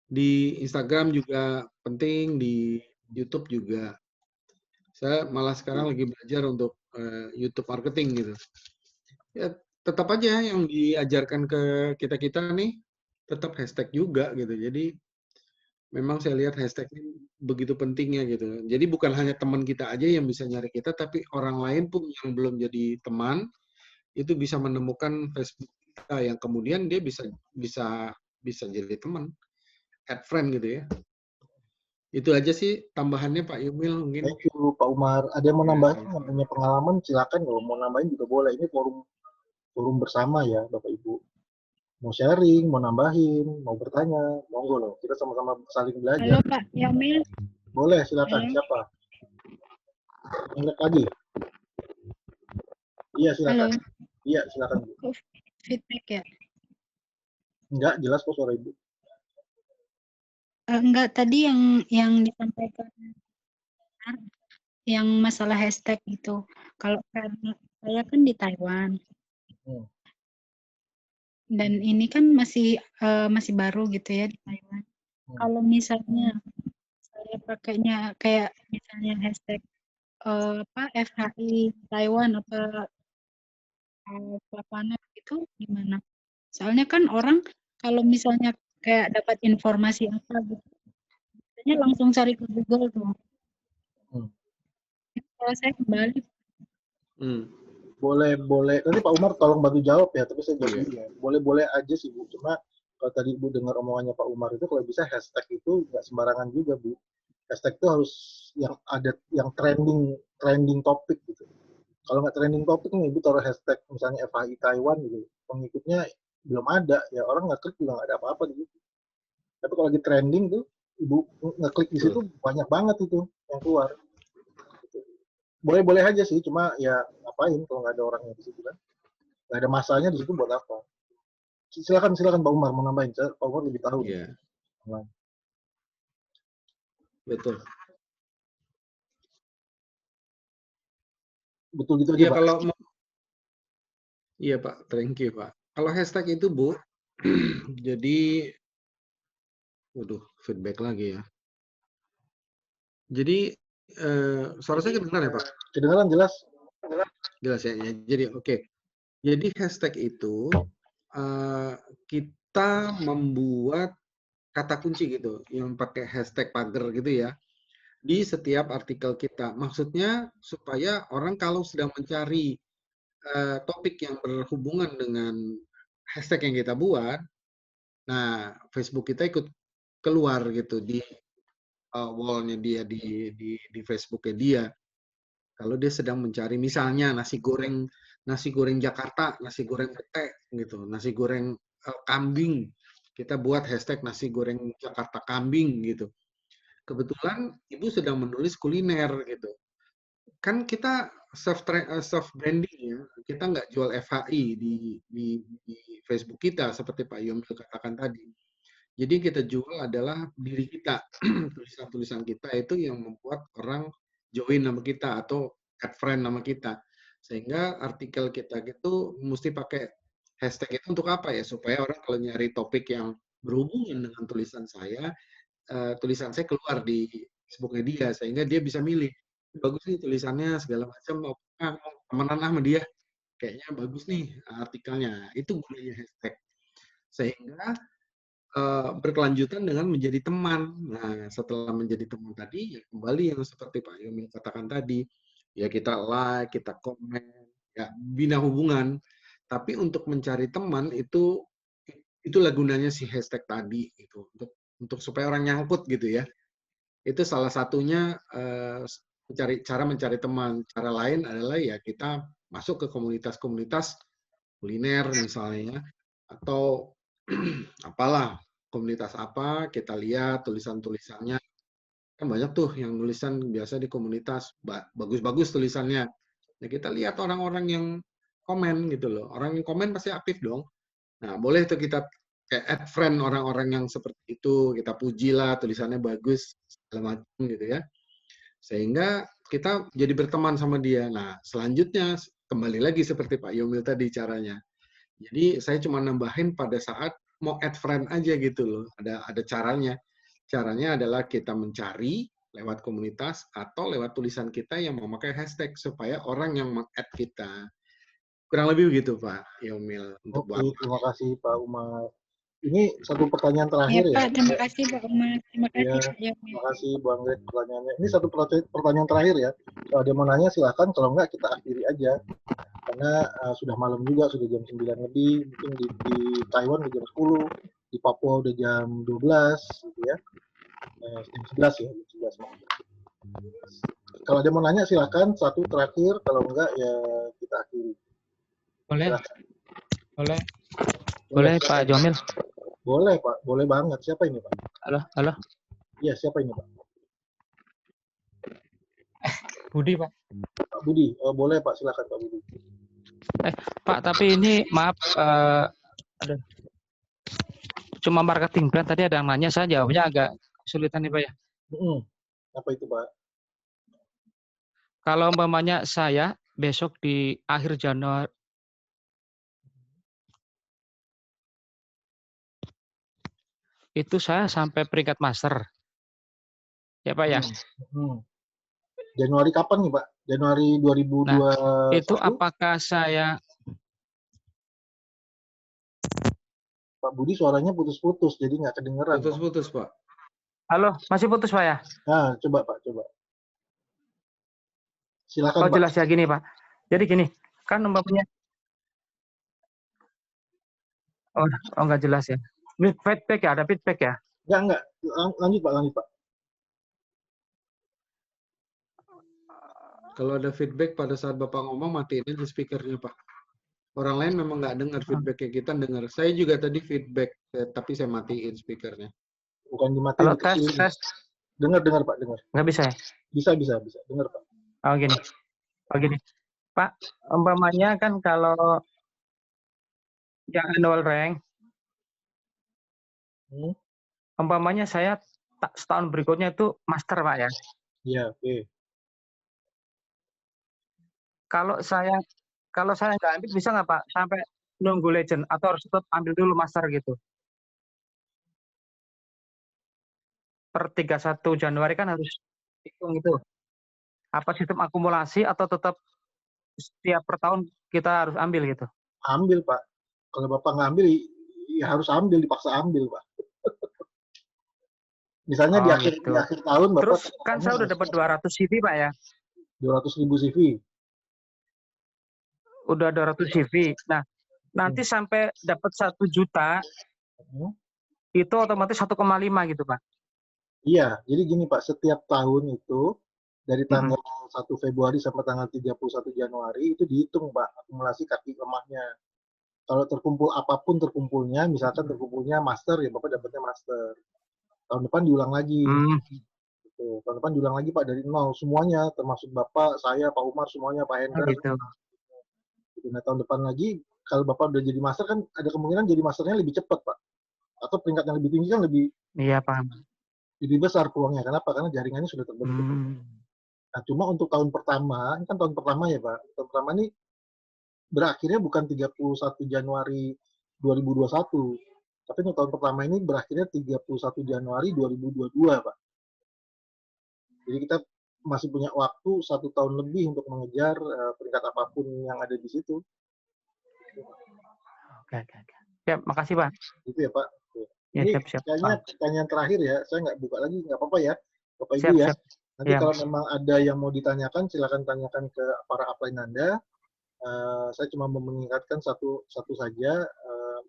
Di Instagram juga penting, di YouTube juga. Saya malah sekarang lagi belajar untuk YouTube marketing gitu. Ya tetap aja yang diajarkan ke kita-kita nih tetap hashtag juga gitu. Jadi memang saya lihat hashtag ini begitu pentingnya gitu. Jadi bukan hanya teman kita aja yang bisa nyari kita, tapi orang lain pun yang belum jadi teman itu bisa menemukan Facebook kita yang kemudian dia bisa jadi teman, add friend gitu ya. Itu aja sih tambahannya Pak Yumil mungkin. Thank you Pak Umar. Ada yang mau nambahin, yang punya pengalaman silakan, kalau mau nambahin juga boleh. Ini forum bersama ya Bapak Ibu. Mau sharing, mau nambahin, mau bertanya, monggo loh. Kita sama-sama saling belajar. Halo Pak Yamil. Boleh, silakan. Halo. Siapa? Ingat lagi. Iya, silakan. Halo. Iya, silakan. Bu. Feedback ya? Enggak, jelas kok suara Ibu. Enggak, tadi yang disampaikan yang masalah hashtag itu. Kalau karena saya kan di Taiwan. Dan ini kan masih baru gitu ya di Taiwan. Kalau misalnya saya pakainya kayak misalnya hashtag FHI Taiwan atau Papana itu gimana? Soalnya kan orang kalau misalnya kayak dapat informasi apa gitu, biasanya langsung cari ke Google tuh. Kalau saya kembali. Boleh. Nanti Pak Umar tolong bantu jawab ya, tapi saya jawab dulu ya. Boleh aja sih Bu. Cuma kalau tadi Bu dengar omongannya Pak Umar itu, kalau bisa hashtag itu nggak sembarangan juga Bu. Hashtag itu harus yang ada, yang trending topik gitu. Kalau nggak trending topik nih, Ibu taruh hashtag misalnya FHI Taiwan gitu, pengikutnya belum ada, ya orang nggak klik juga nggak ada apa-apa di situ. Tapi kalau lagi trending tuh, Ibu ngeklik di situ banyak banget itu yang keluar. Boleh aja sih, cuma ya ngapain kalau nggak ada orangnya di situ kan? Nggak ada masanya di situ buat apa? Silakan Pak Umar mau nambahin, Pak Umar lebih tahu. Iya. Betul. Betul gitu aja Ya, Pak. kalau iya Pak, thank you Pak. Kalau hashtag itu Bu, jadi, waduh, feedback lagi ya. Jadi, suara saya kedengaran ya Pak? Kedengaran jelas? Jelas ya. Jadi oke. Jadi hashtag itu kita membuat kata kunci gitu, yang pakai hashtag pagar gitu ya, di setiap artikel kita. Maksudnya supaya orang kalau sedang mencari topik yang berhubungan dengan hashtag yang kita buat, nah Facebook kita ikut keluar gitu di wall-nya dia, di Facebook-nya dia. Kalau dia sedang mencari misalnya nasi goreng Jakarta, nasi goreng pete gitu, nasi goreng kambing, kita buat hashtag nasi goreng Jakarta kambing gitu. Kebetulan Ibu sedang menulis kuliner gitu. Kan kita self branding ya, kita nggak jual FHI di Facebook kita seperti Pak Yomil katakan tadi. Jadi kita jual adalah diri kita, tulisan-tulisan kita itu yang membuat orang join nama kita atau add friend nama kita. Sehingga artikel kita itu mesti pakai hashtag itu untuk apa ya? Supaya orang kalau nyari topik yang berhubungan dengan tulisan saya keluar di Facebooknya dia, sehingga dia bisa milih. Bagus nih tulisannya segala macam, mau temenan sama dia, kayaknya bagus nih artikelnya. Itu gunanya hashtag. Sehingga berkelanjutan dengan menjadi teman. Nah, setelah menjadi teman tadi, ya kembali yang seperti Pak Yomil katakan tadi, ya kita like, kita komen, ya bina hubungan. Tapi untuk mencari teman itulah gunanya si hashtag tadi itu, untuk supaya orang nyangkut gitu ya. Itu salah satunya cara mencari teman. Cara lain adalah ya kita masuk ke komunitas-komunitas kuliner misalnya, atau apalah komunitas apa, kita lihat tulisan-tulisannya, kan banyak tuh yang tulisan biasa di komunitas bagus-bagus tulisannya. Nah, kita lihat orang-orang yang komen gitu loh, orang yang komen pasti aktif dong. Nah, boleh tuh kita kayak add friend orang-orang yang seperti itu, kita puji lah, tulisannya bagus, segala macam gitu ya. Sehingga kita jadi berteman sama dia. Nah, selanjutnya kembali lagi seperti Pak Yomil tadi caranya. Jadi saya cuma nambahin pada saat mau add friend aja gitu loh. Ada caranya. Caranya adalah kita mencari lewat komunitas atau lewat tulisan kita yang memakai hashtag supaya orang yang meng-add kita. Kurang lebih begitu Pak Yomil untuk Oke, Bapak. terima kasih Pak Umar. Ini satu pertanyaan Ya terakhir ya. Pak, terima kasih Pak Umar. Terima Ya, kasih Pak Yomil. terima kasih Bu Anggrek pertanyaannya. Ini satu pertanyaan terakhir ya. Kalau ada yang mau nanya silahkan, kalau enggak kita akhiri aja. Karena sudah malam juga, sudah jam 9 lebih, mungkin di Taiwan udah jam 10, di Papua udah jam 12 gitu ya. Jam 11 ya, jam 11 malam. Kalau ada yang mau nanya silahkan, satu terakhir, kalau enggak ya kita akhiri. Boleh, Silahkan. boleh, Boleh, boleh siapa Pak ini? Jomil. Boleh Pak, boleh banget. Siapa ini Pak? Halo, halo, Iya, siapa ini Pak? Budi Pak. Pak Budi. Oh, boleh Pak, silakan Pak Budi. Pak, tapi ini maaf, aduh, cuma marketing brand tadi ada yang nanya, saya jawabnya agak kesulitan nih Pak ya. Apa itu Pak? Kalau umpamanya saya besok di akhir Januari, itu saya sampai peringkat master. Ya Pak ya. Januari kapan nih Pak? Januari 2021? Nah, itu apakah saya... Pak Budi suaranya putus-putus, jadi nggak kedengeran. Putus-putus Pak. Halo, masih putus Pak ya? Nah, coba Pak, coba. Silakan Oh Pak. jelas ya gini Pak. Jadi gini, kan umpamanya... Oh nggak jelas ya. Ini feedback ya, ada feedback ya? Enggak. Lanjut Pak, lanjut Pak. Kalau ada feedback pada saat Bapak ngomong, matiin aja speakernya Pak. Orang lain memang nggak dengar feedback yang kita dengar. Saya juga tadi feedback, tapi saya matiin speakernya. Bukan dimatiin. Kalau tes. Dengar Pak, dengar. Nggak bisa ya? Bisa. Dengar Pak. Oh gini. Pak, umpamanya kan kalau yang annual rank, umpamanya saya setahun berikutnya itu master Pak ya? Iya, oke. Kalau saya nggak ambil bisa nggak Pak sampai nunggu legend atau harus tetap ambil dulu master gitu? Per 31 Januari kan harus hitung itu. Apa sistem akumulasi atau tetap setiap per tahun kita harus ambil gitu? Ambil Pak. Kalau Bapak nggak ambil, ya harus ambil, dipaksa ambil Pak. Misalnya di akhir tahun Bapak... Terus kan saya udah dapat 200 CV Pak ya? 200.000 CV. Udah 200 CV. Nah, nanti sampai dapat 1 juta, itu otomatis 1,5 gitu Pak? Iya, jadi gini Pak, setiap tahun itu, dari tanggal 1 Februari sampai tanggal 31 Januari, itu dihitung Pak, akumulasi kaki lemahnya. Kalau terkumpul apapun terkumpulnya, misalkan terkumpulnya master, ya Bapak dapatnya master. Tahun depan diulang lagi. Gitu. Tahun depan diulang lagi Pak, dari nol. Semuanya, termasuk Bapak, saya, Pak Umar, semuanya, Pak Hendra. Gitu. Nah, tahun depan lagi, kalau Bapak udah jadi master kan, ada kemungkinan jadi masternya lebih cepat Pak. Atau peringkat yang lebih tinggi kan Iya, paham. Lebih besar peluangnya. Kenapa? Karena jaringannya sudah terbentuk. Nah, cuma untuk tahun pertama, ini kan tahun pertama ya Pak. Tahun pertama ini berakhirnya bukan 31 Januari 2021. Tapi untuk tahun pertama ini berakhirnya 31 Januari 2022 Pak. Jadi kita masih punya waktu 1 tahun lebih untuk mengejar peringkat apapun yang ada di situ. Oke. Ya, makasih Pak. Gitu ya Pak. Ya, Ini siap. kayaknya pertanyaan terakhir ya. Saya nggak buka lagi, nggak apa-apa ya, Bapak Ibu ya. Nanti kalau memang ada yang mau ditanyakan, silakan tanyakan ke para upline Anda. Saya cuma mau mengingatkan satu saja,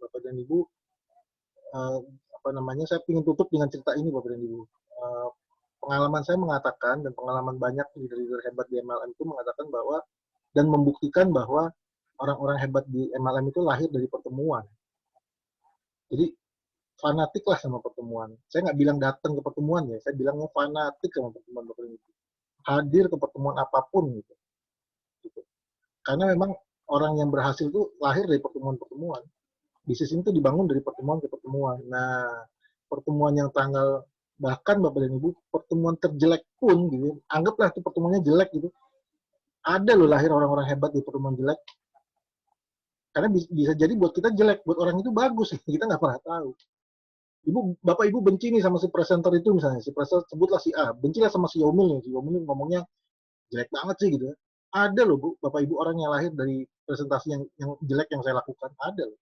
Bapak dan Ibu. Saya ingin tutup dengan cerita ini, Bapak dan Ibu. Pengalaman saya mengatakan, dan pengalaman banyak leader-leader hebat di MLM itu mengatakan bahwa, dan membuktikan bahwa orang-orang hebat di MLM itu lahir dari pertemuan. Jadi, fanatik lah sama pertemuan. Saya nggak bilang datang ke pertemuan ya, saya bilangnya fanatik sama pertemuan Bapak dan Ibu. Hadir ke pertemuan apapun gitu. Karena memang orang yang berhasil itu lahir dari pertemuan-pertemuan. Bisnis itu dibangun dari pertemuan ke pertemuan. Nah, pertemuan yang tanggal, bahkan Bapak dan Ibu, pertemuan terjelek pun gitu, anggaplah itu pertemuannya jelek gitu. Ada loh lahir orang-orang hebat di pertemuan jelek. Karena bisa jadi buat kita jelek, buat orang itu bagus. Kita nggak pernah tahu. Bapak Ibu benci nih sama si presenter itu misalnya, si presenter sebutlah si A, bencilah sama si Yomil nih, si Yomil ngomongnya jelek banget sih gitu. Ada loh Bu, Bapak Ibu orang yang lahir dari presentasi yang jelek yang saya lakukan, ada loh.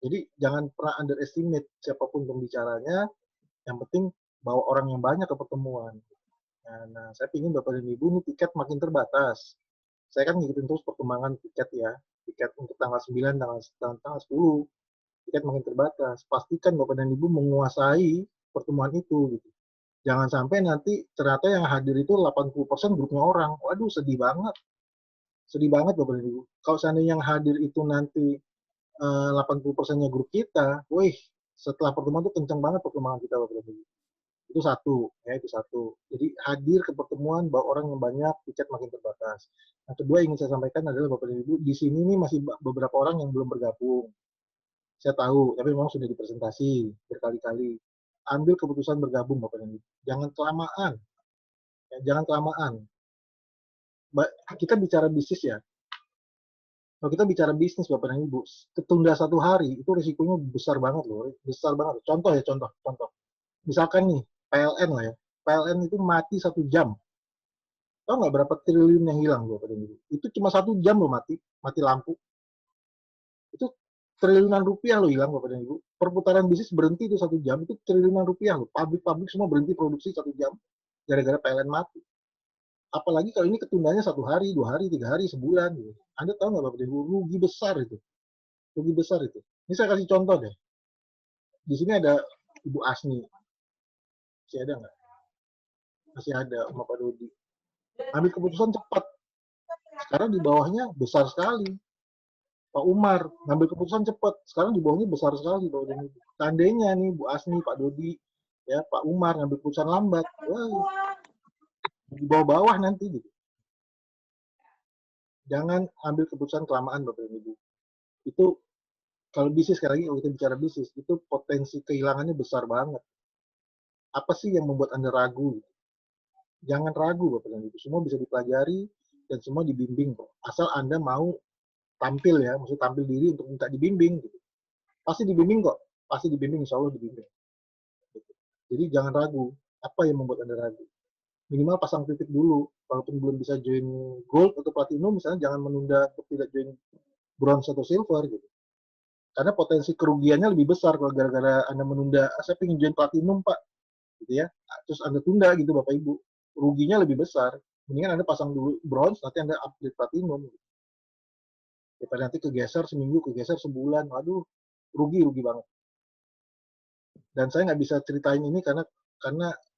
Jadi jangan pernah underestimate siapapun pembicaranya, yang penting bawa orang yang banyak ke pertemuan. Nah, saya ingin Bapak dan Ibu ini tiket makin terbatas. Saya kan ngikutin terus perkembangan tiket ya, tiket untuk tanggal 9, tanggal 10, tiket makin terbatas. Pastikan Bapak dan Ibu menguasai pertemuan itu gitu. Jangan sampai nanti ternyata yang hadir itu 80% grupnya orang. Waduh, sedih banget. Sedih banget Bapak dan Ibu. Kalau seandainya yang hadir itu nanti 80%-nya grup kita, wih, setelah pertemuan itu kencang banget perkembangan kita Bapak dan Ibu. Itu satu, ya itu satu. Jadi hadir ke pertemuan bawa orang yang banyak, tiket makin terbatas. Yang kedua ingin saya sampaikan adalah Bapak dan Ibu, di sini nih masih beberapa orang yang belum bergabung. Saya tahu, tapi memang sudah dipresentasi berkali-kali. Ambil keputusan bergabung Bapak dan Ibu. Jangan kelamaan. Ya, jangan kelamaan. Kita bicara bisnis ya. Kalau kita bicara bisnis Bapak dan Ibu, ketunda 1 hari itu risikonya besar banget loh, besar banget. Contoh ya, contoh. Misalkan nih, PLN lah ya. PLN itu mati 1 jam. Tahu nggak berapa triliun yang hilang Bapak dan Ibu? Itu cuma 1 jam loh mati lampu. Itu triliunan rupiah loh hilang Bapak dan Ibu. Perputaran bisnis berhenti itu 1 jam, itu triliunan rupiah loh. Pabrik-pabrik semua berhenti produksi 1 jam gara-gara PLN mati. Apalagi kalau ini ketundanya 1 hari, 2 hari, 3 hari, sebulan gitu. Anda tahu nggak Bapak dan Ibu, rugi besar itu. Rugi besar itu. Ini saya kasih contoh deh. Di sini ada Ibu Asni. Masih ada nggak? Masih ada sama Pak Dodi. Ambil keputusan cepat. Sekarang di bawahnya besar sekali. Pak Umar ngambil keputusan cepat. Sekarang di bawahnya besar sekali. Seandainya nih Bu Asni, Pak Dodi, ya Pak Umar ngambil keputusan lambat, wah, di bawah-bawah nanti gitu. Jangan ambil keputusan kelamaan Bapak dan Ibu. Itu kalau bisnis, sekali lagi kalau kita bicara bisnis, itu potensi kehilangannya besar banget. Apa sih yang membuat Anda ragu? Jangan ragu Bapak dan Ibu. Semua bisa dipelajari dan semua dibimbing kok. Asal Anda mau tampil ya, maksudnya tampil diri untuk minta dibimbing gitu. Pasti dibimbing kok. Pasti dibimbing, insya Allah dibimbing. Gitu. Jadi jangan ragu. Apa yang membuat Anda ragu? Minimal pasang titik dulu. Walaupun belum bisa join gold atau platinum, misalnya jangan menunda untuk tidak join bronze atau silver gitu. Karena potensi kerugiannya lebih besar kalau gara-gara Anda menunda, saya pengen join platinum Pak, gitu ya. Terus Anda tunda gitu Bapak Ibu. Ruginya lebih besar. Mendingan Anda pasang dulu bronze, nanti Anda upgrade platinum. Gitu. Daripada nanti kegeser seminggu, kegeser sebulan, aduh, rugi banget. Dan saya nggak bisa ceritain ini karena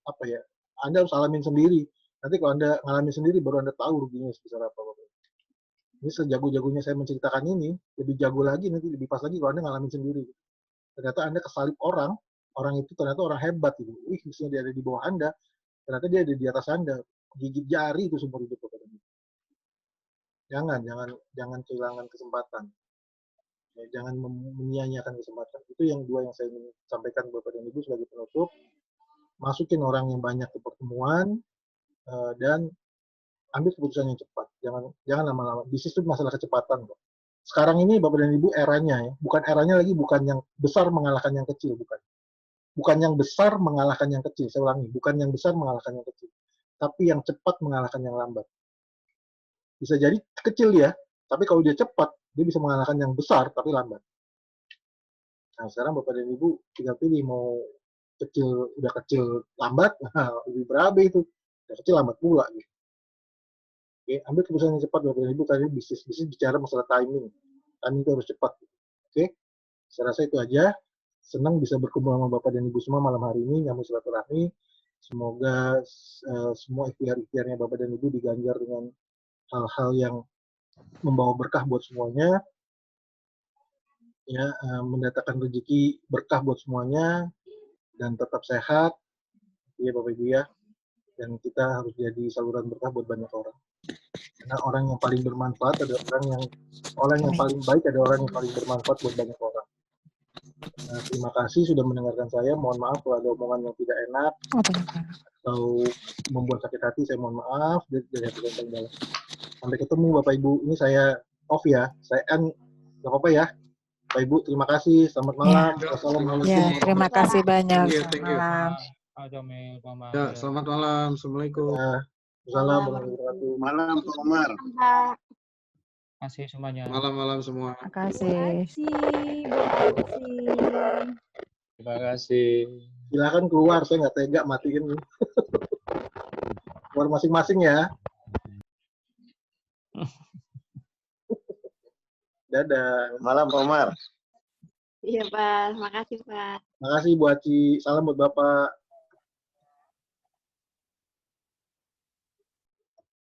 apa ya, Anda harus alamin sendiri. Nanti kalau Anda ngalamin sendiri, baru Anda tahu ruginya sebesar apa. Ini sejago-jagonya saya menceritakan ini, lebih jago lagi, nanti lebih pas lagi kalau Anda ngalamin sendiri. Ternyata Anda kesalip orang itu ternyata orang hebat gitu. Mestinya dia ada di bawah Anda, ternyata dia ada di atas Anda. Gigit jari itu seumur hidup. Jangan kehilangan kesempatan. Ya, jangan menyia-nyiakan kesempatan. Itu yang dua yang saya ingin sampaikan Bapak dan Ibu sebagai penutup. Masukin orang yang banyak ke pertemuan dan ambil keputusan yang cepat. Jangan lama-lama. Bisnis itu masalah kecepatan kok. Sekarang ini Bapak dan Ibu eranya ya, bukan eranya lagi bukan yang besar mengalahkan yang kecil, bukan. Bukan yang besar mengalahkan yang kecil, saya ulangi, bukan yang besar mengalahkan yang kecil, tapi yang cepat mengalahkan yang lambat. Bisa jadi kecil ya, tapi kalau dia cepat, dia bisa mengalahkan yang besar tapi lambat. Nah, sekarang Bapak dan Ibu tinggal pilih mau udah kecil lambat, nah, lebih berabe itu. Udah kecil lambat pula gitu. Oke, ambil keputusan yang cepat Bapak dan Ibu. Tadi bisnis bicara masalah timing. Timing itu harus cepat. Oke, saya rasa itu aja. Senang bisa berkumpul sama Bapak dan Ibu semua malam hari ini, nyambung silaturahmi. Semoga semua ikhtiar-ikhtiarnya Bapak dan Ibu diganjar dengan hal-hal yang membawa berkah buat semuanya. Ya, mendatangkan rezeki berkah buat semuanya dan tetap sehat. Ya Bapak Ibu ya. dan kita harus jadi saluran berkah buat banyak orang. Karena orang yang paling bermanfaat adalah orang yang paling baik adalah orang yang paling bermanfaat buat banyak orang. Nah, terima kasih sudah mendengarkan saya. Mohon maaf kalau ada omongan yang tidak enak atau membuat sakit hati. Saya mohon maaf dari hati yang paling dalam. Sampai ketemu Bapak Ibu. Ini saya off ya. Saya nggak apa-apa ya. Bapak Ibu, terima kasih. Selamat malam. Wassalamualaikum. Ya, terima kasih banyak. Thank you. Malam. Ya, selamat malam. Assalamualaikum. Assalamualaikum warahmatullahi wabarakatuh. Malam Pak Umar. Terima kasih semuanya. Malam-malam semua. Terima kasih. Terima kasih. Silakan keluar, saya nggak tega matiin. Keluar masing-masing ya. Dadah. Malam Pak Umar. Iya, Pak. Makasih, Pak. Makasih Bu Aci. Salam buat Bapak.